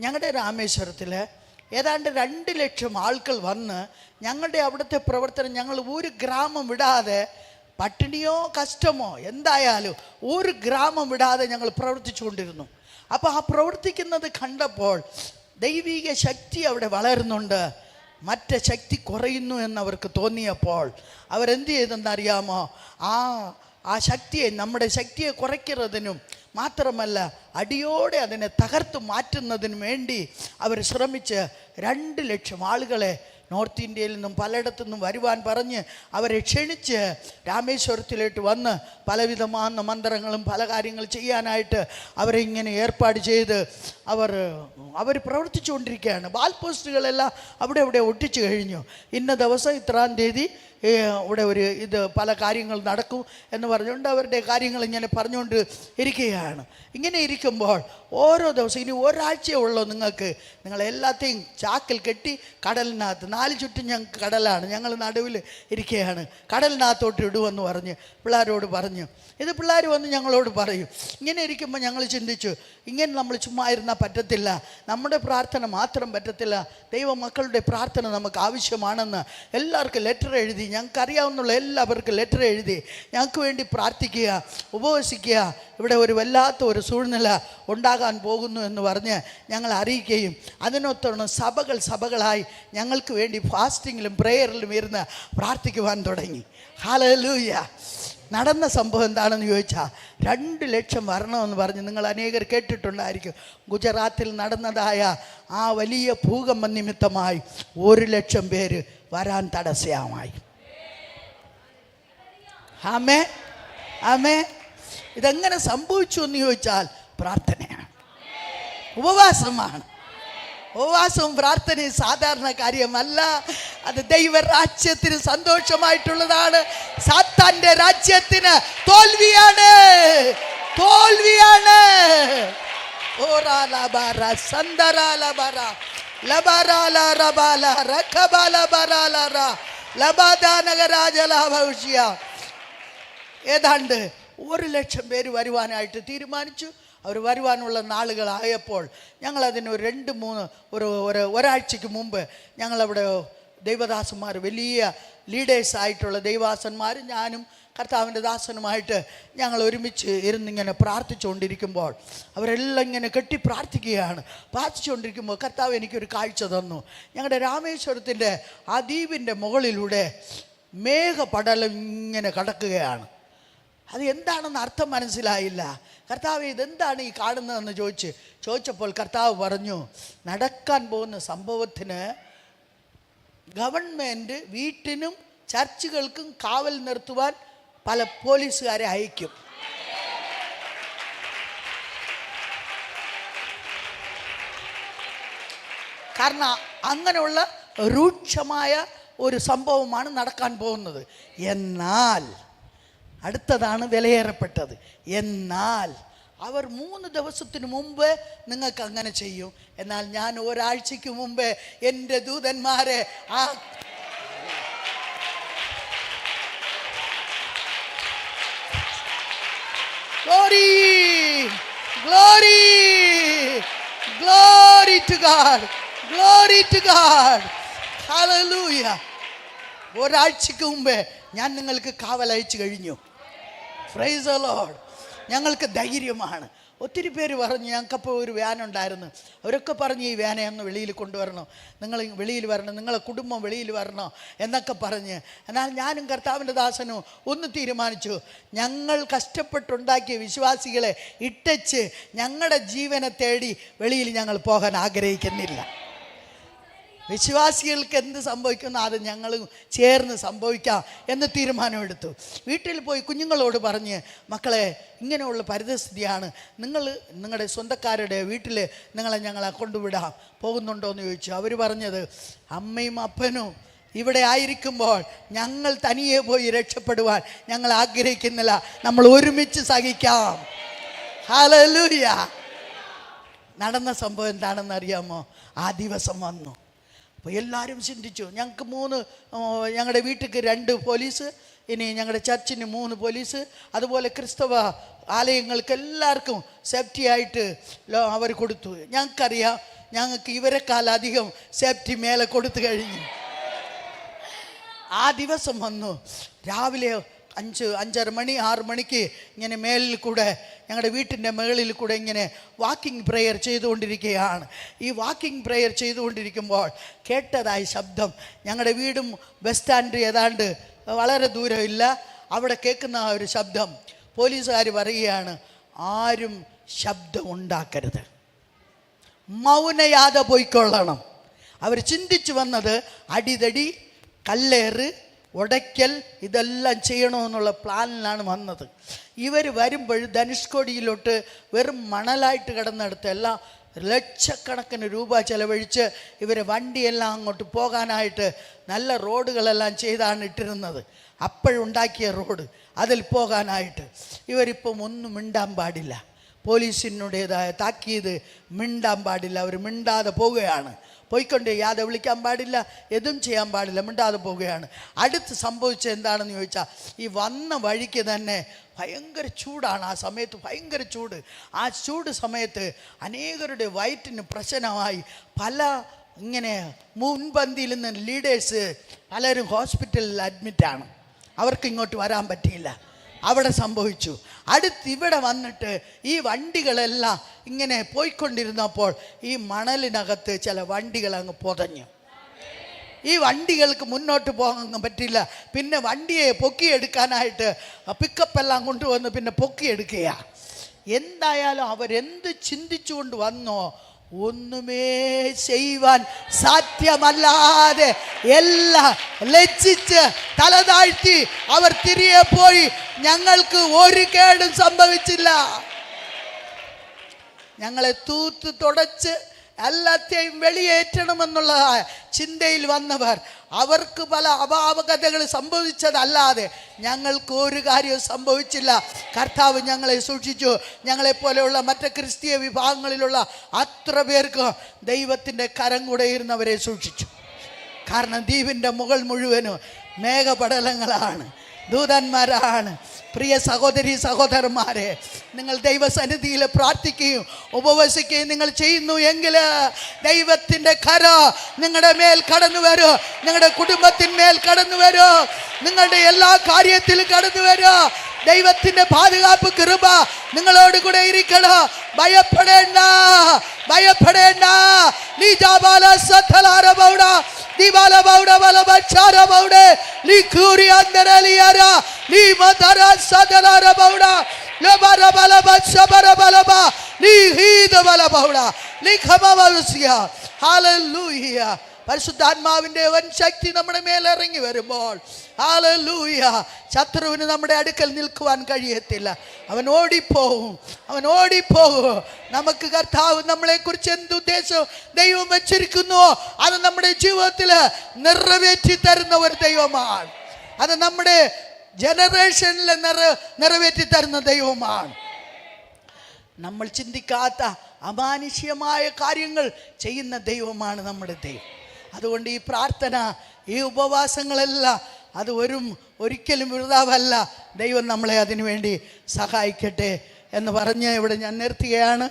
ഞങ്ങളുടെ രാമേശ്വരത്തിൽ ഏതാണ്ട് 2 ലക്ഷം ആൾക്കാർ വന്ന് ഞങ്ങളുടെ അവിടുത്തെ പ്രവർത്തനം ഞങ്ങൾ ഒരു ഗ്രാമം വിടാതെ, പട്ടിണിയോ കഷ്ടമോ എന്തായാലും ഒരു ഗ്രാമം വിടാതെ ഞങ്ങൾ പ്രവർത്തിച്ചു കൊണ്ടിരുന്നു. അപ്പോൾ ആ പ്രവർത്തിക്കുന്നത് കണ്ടപ്പോൾ ദൈവിക ശക്തി അവിടെ വളരുന്നുണ്ട്, മറ്റേ ശക്തി കുറയുന്നു എന്നവർക്ക് തോന്നിയപ്പോൾ അവരെന്ത് ചെയ്തെന്നറിയാമോ? ആ ശക്തിയെ, നമ്മുടെ ശക്തിയെ കുറയ്ക്കുന്നതിനും മാത്രമല്ല അടിയോടെ അതിനെ തകർത്ത് മാറ്റുന്നതിനും വേണ്ടി അവർ ശ്രമിച്ച് 2 ലക്ഷം ആളുകളെ നോർത്ത് ഇന്ത്യയിൽ നിന്നും പലയിടത്തു നിന്നും വരുവാൻ പറഞ്ഞ് അവരെ ക്ഷണിച്ച് രാമേശ്വരത്തിലേക്ക് വന്ന് പലവിധമായ മന്ത്രങ്ങളും പല കാര്യങ്ങൾ ചെയ്യാനായിട്ട് അവരെ ഇങ്ങനെ ഏർപ്പാട് ചെയ്ത് അവർ പ്രവർത്തിച്ചു കൊണ്ടിരിക്കുകയാണ്. വാൽ പോസ്റ്റുകളെല്ലാം അവിടെ ഒട്ടിച്ചു കഴിഞ്ഞു. ഇന്ന ദിവസം ഇത്രാം തീയതി ഇവിടെ പല കാര്യങ്ങൾ നടക്കും എന്ന് പറഞ്ഞുകൊണ്ട് അവരുടെ കാര്യങ്ങൾ ഇങ്ങനെ പറഞ്ഞുകൊണ്ട് ഇരിക്കുകയാണ്. ഇങ്ങനെ ഇരിക്കുമ്പോൾ ഓരോ ദിവസം ഇനി ഒരാഴ്ചയേ ഉള്ളൂ നിങ്ങൾക്ക്, നിങ്ങളെല്ലാത്തെയും ചാക്കിൽ കെട്ടി കടലിനകത്ത്, 4 ചുറ്റും ഞങ്ങൾക്ക് കടലാണ്, ഞങ്ങൾ നടുവിൽ ഇരിക്കുകയാണ്, കടലിനകത്തോട്ട് ഇടുമെന്ന് പറഞ്ഞ് പിള്ളേരോട് പറഞ്ഞു. ഇത് പിള്ളേർ വന്ന് ഞങ്ങളോട് പറയും. ഇങ്ങനെ ഇരിക്കുമ്പോൾ ഞങ്ങൾ ചിന്തിച്ചു, ഇങ്ങനെ നമ്മൾ ചുമ്മാ ഇരുന്നാൽ പറ്റത്തില്ല, നമ്മുടെ പ്രാർത്ഥന മാത്രം പറ്റത്തില്ല, ദൈവമക്കളുടെ പ്രാർത്ഥന നമുക്ക് ആവശ്യമാണെന്ന് എല്ലാവർക്കും ലെറ്റർ എഴുതി, ഞങ്ങൾക്കറിയാവുന്ന എല്ലാവർക്കും ലെറ്റർ എഴുതി ഞങ്ങൾക്ക് വേണ്ടി പ്രാർത്ഥിക്കുക, ഉപവസിക്കുക, ഇവിടെ ഒരു വല്ലാത്ത ഒരു സൂഴ്നില ഉണ്ടാകാൻ പോകുന്നു എന്ന് പറഞ്ഞ് ഞങ്ങൾ അറിയിക്കുകയും അതിനൊത്താണ് സഭകളായി ഞങ്ങൾക്ക് വേണ്ടി ഫാസ്റ്റിങ്ങിലും പ്രേയറിലും ഇരുന്ന് പ്രാർത്ഥിക്കുവാൻ തുടങ്ങി. ഹല്ലേലൂയ. നടന്ന സംഭവം എന്താണെന്ന് ചോദിച്ചാൽ 2 ലക്ഷം വരണമെന്ന് പറഞ്ഞ് നിങ്ങൾ അനേകർ കേട്ടിട്ടുണ്ടായിരിക്കും. ഗുജറാത്തിൽ നടന്നതായ ആ വലിയ ഭൂകമ്പ നിമിത്തമായി 1 ലക്ഷം പേര് വരാൻ തടസ്സമായി. ആമേ ആമേ. ഇതെങ്ങനെ സംഭവിച്ചു എന്ന് ചോദിച്ചാൽ പ്രാർത്ഥനയാണ്, ഉപവാസമാണ്. ഉപവാസവും പ്രാർത്ഥനയും സാധാരണ കാര്യമല്ല, അത് ദൈവരാജ്യത്തിന് സന്തോഷമായിട്ടുള്ളതാണ്. സാത്താന്റെ രാജ്യത്തിന് തോൽവിയാണ്, തോൽവിയാണ്. ലബാദാനഗരാജലാഭവിഷ്യ. ഏതാണ്ട് 1,00,000 പേര് വരുവാനായിട്ട് തീരുമാനിച്ചു. അവർ വരുവാനുള്ള നാളുകളായപ്പോൾ ഞങ്ങളതിന് 2-3 ഒരാഴ്ചയ്ക്ക് മുമ്പ് ഞങ്ങളവിടെ ദൈവദാസന്മാർ, വലിയ ലീഡേഴ്സായിട്ടുള്ള ദൈവാസന്മാർ, ഞാനും കർത്താവിൻ്റെ ദാസനുമായിട്ട് ഞങ്ങൾ ഒരുമിച്ച് ഇരുന്നിങ്ങനെ പ്രാർത്ഥിച്ചുകൊണ്ടിരിക്കുമ്പോൾ അവരെല്ലാം ഇങ്ങനെ കെട്ടി പ്രാർത്ഥിച്ചുകൊണ്ടിരിക്കുമ്പോൾ കർത്താവ് എനിക്കൊരു കാഴ്ച തന്നു. ഞങ്ങളുടെ രാമേശ്വരത്തിൻ്റെ ആ ദ്വീപിൻ്റെ മുകളിലൂടെ മേഘപടലം ഇങ്ങനെ കടക്കുകയാണ്. അത് എന്താണെന്ന് അർത്ഥം മനസ്സിലായില്ല. കർത്താവ് ഇതെന്താണ് ഈ കാണുന്നതെന്ന് ചോദിച്ചപ്പോൾ കർത്താവ് പറഞ്ഞു, നടക്കാൻ പോകുന്ന സംഭവത്തിന് ഗവൺമെൻറ് വീട്ടിനും ചർച്ചുകൾക്കും കാവൽ നിർത്തുവാൻ പല പോലീസുകാരെ അയക്കും. കാരണം അങ്ങനെയുള്ള രൂക്ഷമായ ഒരു സംഭവമാണ് നടക്കാൻ പോകുന്നത്. എന്നാൽ അടുത്തതാണ് വിലയേറപ്പെട്ടത്. എന്നാൽ അവർ 3 ദിവസത്തിന് മുമ്പ് നിങ്ങൾക്ക് അങ്ങനെ ചെയ്യും. എന്നാൽ ഞാൻ ഒരാഴ്ചയ്ക്ക് മുമ്പ് എൻ്റെ ദൂതന്മാരെ ആ Glory, glory, glory to God, glory to God, hallelujah. ഒരാഴ്ചക്ക് മുമ്പേ ഞാൻ നിങ്ങൾക്ക് കാവലയച്ചു കഴിഞ്ഞു. Praise the Lord. ഞങ്ങൾക്ക് ധൈര്യമാണ്. ഒത്തിരി പേര് പറഞ്ഞു, ഞങ്ങൾക്കപ്പോൾ ഒരു വാൻ ഉണ്ടായിരുന്നു, അവരൊക്കെ പറഞ്ഞു ഈ വാനെ ഒന്ന് വെളിയിൽ കൊണ്ടുവരണം, നിങ്ങൾ വെളിയിൽ വരണം, നിങ്ങളെ കുടുംബം വെളിയിൽ വരണോ എന്നൊക്കെ പറഞ്ഞ്. എന്നാൽ ഞാനും കർത്താവിൻ്റെ ദാസനും ഒന്ന് തീരുമാനിച്ചു, ഞങ്ങൾ കഷ്ടപ്പെട്ടുണ്ടാക്കിയ വിശ്വാസികളെ ഇട്ടച്ച് ഞങ്ങളുടെ ജീവനെ തേടി വെളിയിൽ ഞങ്ങൾ പോകാൻ ആഗ്രഹിക്കുന്നില്ല. വിശ്വാസികൾക്ക് എന്ത് സംഭവിക്കുന്നോ അത് ഞങ്ങൾ ചേർന്ന് സംഭവിക്കാം എന്ന് തീരുമാനമെടുത്തു. വീട്ടിൽ പോയി കുഞ്ഞുങ്ങളോട് പറഞ്ഞ്, മക്കളെ ഇങ്ങനെയുള്ള പരിതസ്ഥിതിയാണ്, നിങ്ങളുടെ സ്വന്തക്കാരുടെ വീട്ടിൽ ഞങ്ങളെ കൊണ്ടുവിടാം, പോകുന്നുണ്ടോ എന്ന് ചോദിച്ചു. അവർ പറഞ്ഞത്, അമ്മയും അപ്പനും ഇവിടെ ആയിരിക്കുമ്പോൾ ഞങ്ങൾ തനിയെ പോയി രക്ഷപ്പെടുവാൻ ഞങ്ങൾ ആഗ്രഹിക്കുന്നില്ല, നമ്മൾ ഒരുമിച്ച് സഹിക്കാം. ഹല്ലേലൂയ. നടന്ന സംഭവം എന്താണെന്ന് അറിയാമോ? ആ ദിവസം വന്നു. അപ്പോൾ എല്ലാവരും ചിന്തിച്ചു, ഞങ്ങളുടെ വീട്ടിലേക്ക് 2 പോലീസ്, ഇനി ഞങ്ങളുടെ ചർച്ചിന് 3 പോലീസ്, അതുപോലെ ക്രിസ്തവ ആലയങ്ങൾക്ക് എല്ലാവർക്കും സേഫ്റ്റി ആയിട്ട് അവർ കൊടുത്തു. ഞങ്ങൾക്കറിയാം, ഞങ്ങൾക്ക് ഇവരെക്കാളധികം സേഫ്റ്റി മേലെ കൊടുത്തു കഴിഞ്ഞു. ആ ദിവസം വന്നു. രാവിലെ 5:30 മണി 6 മണിക്ക് ഇങ്ങനെ മേലിൽ കൂടെ, ഞങ്ങളുടെ വീട്ടിൻ്റെ മുകളിൽ കൂടെ ഇങ്ങനെ വാക്കിംഗ് പ്രെയർ ചെയ്തുകൊണ്ടിരിക്കുകയാണ്. ഈ വാക്കിംഗ് പ്രെയർ ചെയ്തുകൊണ്ടിരിക്കുമ്പോൾ കേട്ടതായ ശബ്ദം, ഞങ്ങളുടെ വീടും ബസ് സ്റ്റാൻഡ് ഏതാണ്ട് വളരെ ദൂരമില്ല, അവിടെ കേൾക്കുന്ന ആ ഒരു ശബ്ദം, പോലീസുകാർ പറയുകയാണ്, ആരും ശബ്ദം ഉണ്ടാക്കരുത്, മൗനയാതെ പോയിക്കൊള്ളണം. അവർ ചിന്തിച്ചു വന്നത് അടിതടി, കല്ലേറ്, ഉടയ്ക്കൽ ഇതെല്ലാം ചെയ്യണമെന്നുള്ള പ്ലാനിലാണ് വന്നത്. ഇവർ വരുമ്പോൾ ധനുഷ്കോടിയിലോട്ട് വെറും മണലായിട്ട് കിടന്നെടുത്ത് എല്ലാം ലക്ഷക്കണക്കിന് രൂപ ചെലവഴിച്ച് ഇവരെ വണ്ടിയെല്ലാം അങ്ങോട്ട് പോകാനായിട്ട് നല്ല റോഡുകളെല്ലാം ചെയ്താണ് ഇട്ടിരുന്നത്. അപ്പോഴുണ്ടാക്കിയ റോഡ്, അതിൽ പോകാനായിട്ട് ഇവരിപ്പം ഒന്നും മിണ്ടാൻ പാടില്ല. പോലീസിനുടേതായ താക്കീത്, മിണ്ടാൻ പാടില്ല. അവർ മിണ്ടാതെ പോവുകയാണ്. പോയിക്കൊണ്ട് യാതെ വിളിക്കാൻ പാടില്ല, എതും ചെയ്യാൻ പാടില്ല, മിണ്ടാതെ പോവുകയാണ്. അടുത്ത് സംഭവിച്ചത് എന്താണെന്ന് ചോദിച്ചാൽ, ഈ വന്ന വഴിക്ക് തന്നെ ഭയങ്കര ചൂടാണ്. ആ സമയത്ത് ഭയങ്കര ചൂട്. ആ ചൂട് സമയത്ത് അനേകരുടെ വയറ്റിന് പ്രശ്നമായി പല ഇങ്ങനെ മുൻപന്തിയിൽ നിന്ന് ലീഡേഴ്സ് പലരും ഹോസ്പിറ്റലിൽ അഡ്മിറ്റാണ്. അവർക്ക് ഇങ്ങോട്ട് വരാൻ പറ്റിയില്ല. അവിടെ സംഭവിച്ചു. ഇവിടെ വന്നിട്ട് ഈ വണ്ടികളെല്ലാം ഇങ്ങനെ പോയിക്കൊണ്ടിരുന്നപ്പോൾ ഈ മണലിനകത്ത് ചില വണ്ടികൾ അങ്ങ് പൊതഞ്ഞു. ഈ വണ്ടികൾക്ക് മുന്നോട്ട് പോകാൻ പറ്റില്ല. പിന്നെ വണ്ടിയെ പൊക്കിയെടുക്കാനായിട്ട് പിക്കപ്പെല്ലാം കൊണ്ടുവന്ന് പിന്നെ പൊക്കിയെടുക്കുക. എന്തായാലും അവരെന്ത് ചിന്തിച്ചുകൊണ്ട് വന്നോ ഒന്നുമേ ചെയ്യുവാൻ സാധ്യമല്ലാതെ എല്ലാം ലജ്ജിച്ച് തലതാഴ്ത്തി അവർ തിരികെ പോയി. ഞങ്ങൾക്ക് ഒരു കേടും സംഭവിച്ചില്ല. ഞങ്ങളെ തൂത്ത് തുടച്ച് എല്ലാത്തെയും വെളിയേറ്റണമെന്നുള്ള ചിന്തയിൽ വന്നവർ, അവർക്ക് പല അപാകതകൾ സംഭവിച്ചതല്ലാതെ ഞങ്ങൾക്ക് ഒരു കാര്യവും സംഭവിച്ചില്ല. കർത്താവ് ഞങ്ങളെ സൂക്ഷിച്ചു. ഞങ്ങളെപ്പോലെയുള്ള മറ്റ് ക്രിസ്തീയ വിഭാഗങ്ങളിലുള്ള അത്ര പേർക്ക് ദൈവത്തിൻ്റെ കരം കൂടെ ഇരുന്നവരെ സൂക്ഷിച്ചു. കാരണം ദ്വീപിൻ്റെ മുകൾ മുഴുവനും മേഘപടലങ്ങളാണ്, ദൂതന്മാരാണ്. പ്രിയ സഹോദരി സഹോദരന്മാരെ, നിങ്ങൾ ദൈവസന്നിധിയിൽ പ്രാർത്ഥിക്കുകയും ഉപവസിക്കുകയും നിങ്ങൾ ചെയ്യുന്നു എങ്കിൽ ദൈവത്തിൻ്റെ കര നിങ്ങളുടെ മേൽ കടന്നു വരും, നിങ്ങളുടെ കുടുംബത്തിന്മേൽ കടന്നു വരും, നിങ്ങളുടെ എല്ലാ കാര്യത്തിലും കടന്നു വരും. ദൈവത്തിൻ്റെ പാതുകാപ്പ് കൃപ നിങ്ങളോട് കൂടെ ഇരിക്കണം. ഭയപ്പെടേണ്ട, ഭയപ്പെടേണ്ട. നീജാബാല സത്തലാരബൗഡ ദിബാല ബൗഡ ബലബച്ചാര ബൗഡ ലിഖൂരി അന്തരലിയാര ലീമതര സദലാരബൗഡ ലബര ബലബച്ചബര ബലബ ലീഹീദ ബലബൗഡ ലിഖമവസിയ. ഹല്ലേലൂയ. പരിശുദ്ധാത്മാവിൻ്റെ വൻ ശക്തി നമ്മുടെ മേൽ ഇറങ്ങി വരുമ്പോൾ ഹല്ലേലൂയ, ശത്രുവിന് നമ്മുടെ അടുക്കൽ നിൽക്കുവാൻ കഴിയത്തില്ല. അവൻ ഓടിപ്പോകും, അവൻ ഓടിപ്പോകും. നമുക്ക് കർത്താവ് നമ്മളെക്കുറിച്ച് എന്തുദ്ദേശം ദൈവം വെച്ചിരിക്കുന്നു അത് നമ്മുടെ ജീവിതത്തിൽ നിറവേറ്റി തരുന്ന ഒരു ദൈവമാണ്. അത് നമ്മുടെ ജനറേഷനിൽ നിറവേറ്റി തരുന്ന ദൈവമാണ്. നമ്മൾ ചിന്തിക്കാത്ത അമാനുഷികമായ കാര്യങ്ങൾ ചെയ്യുന്ന ദൈവമാണ് നമ്മുടെ ദൈവം. അതുകൊണ്ട് ഈ പ്രാർത്ഥന, ഈ ഉപവാസങ്ങളെല്ലാം അത് ഒരിക്കലും വൃഥാവല്ല. ദൈവം നമ്മളെ അതിനു വേണ്ടി സഹായിക്കട്ടെ എന്ന് പറഞ്ഞ് ഇവിടെ ഞാൻ നിർത്തുകയാണ്.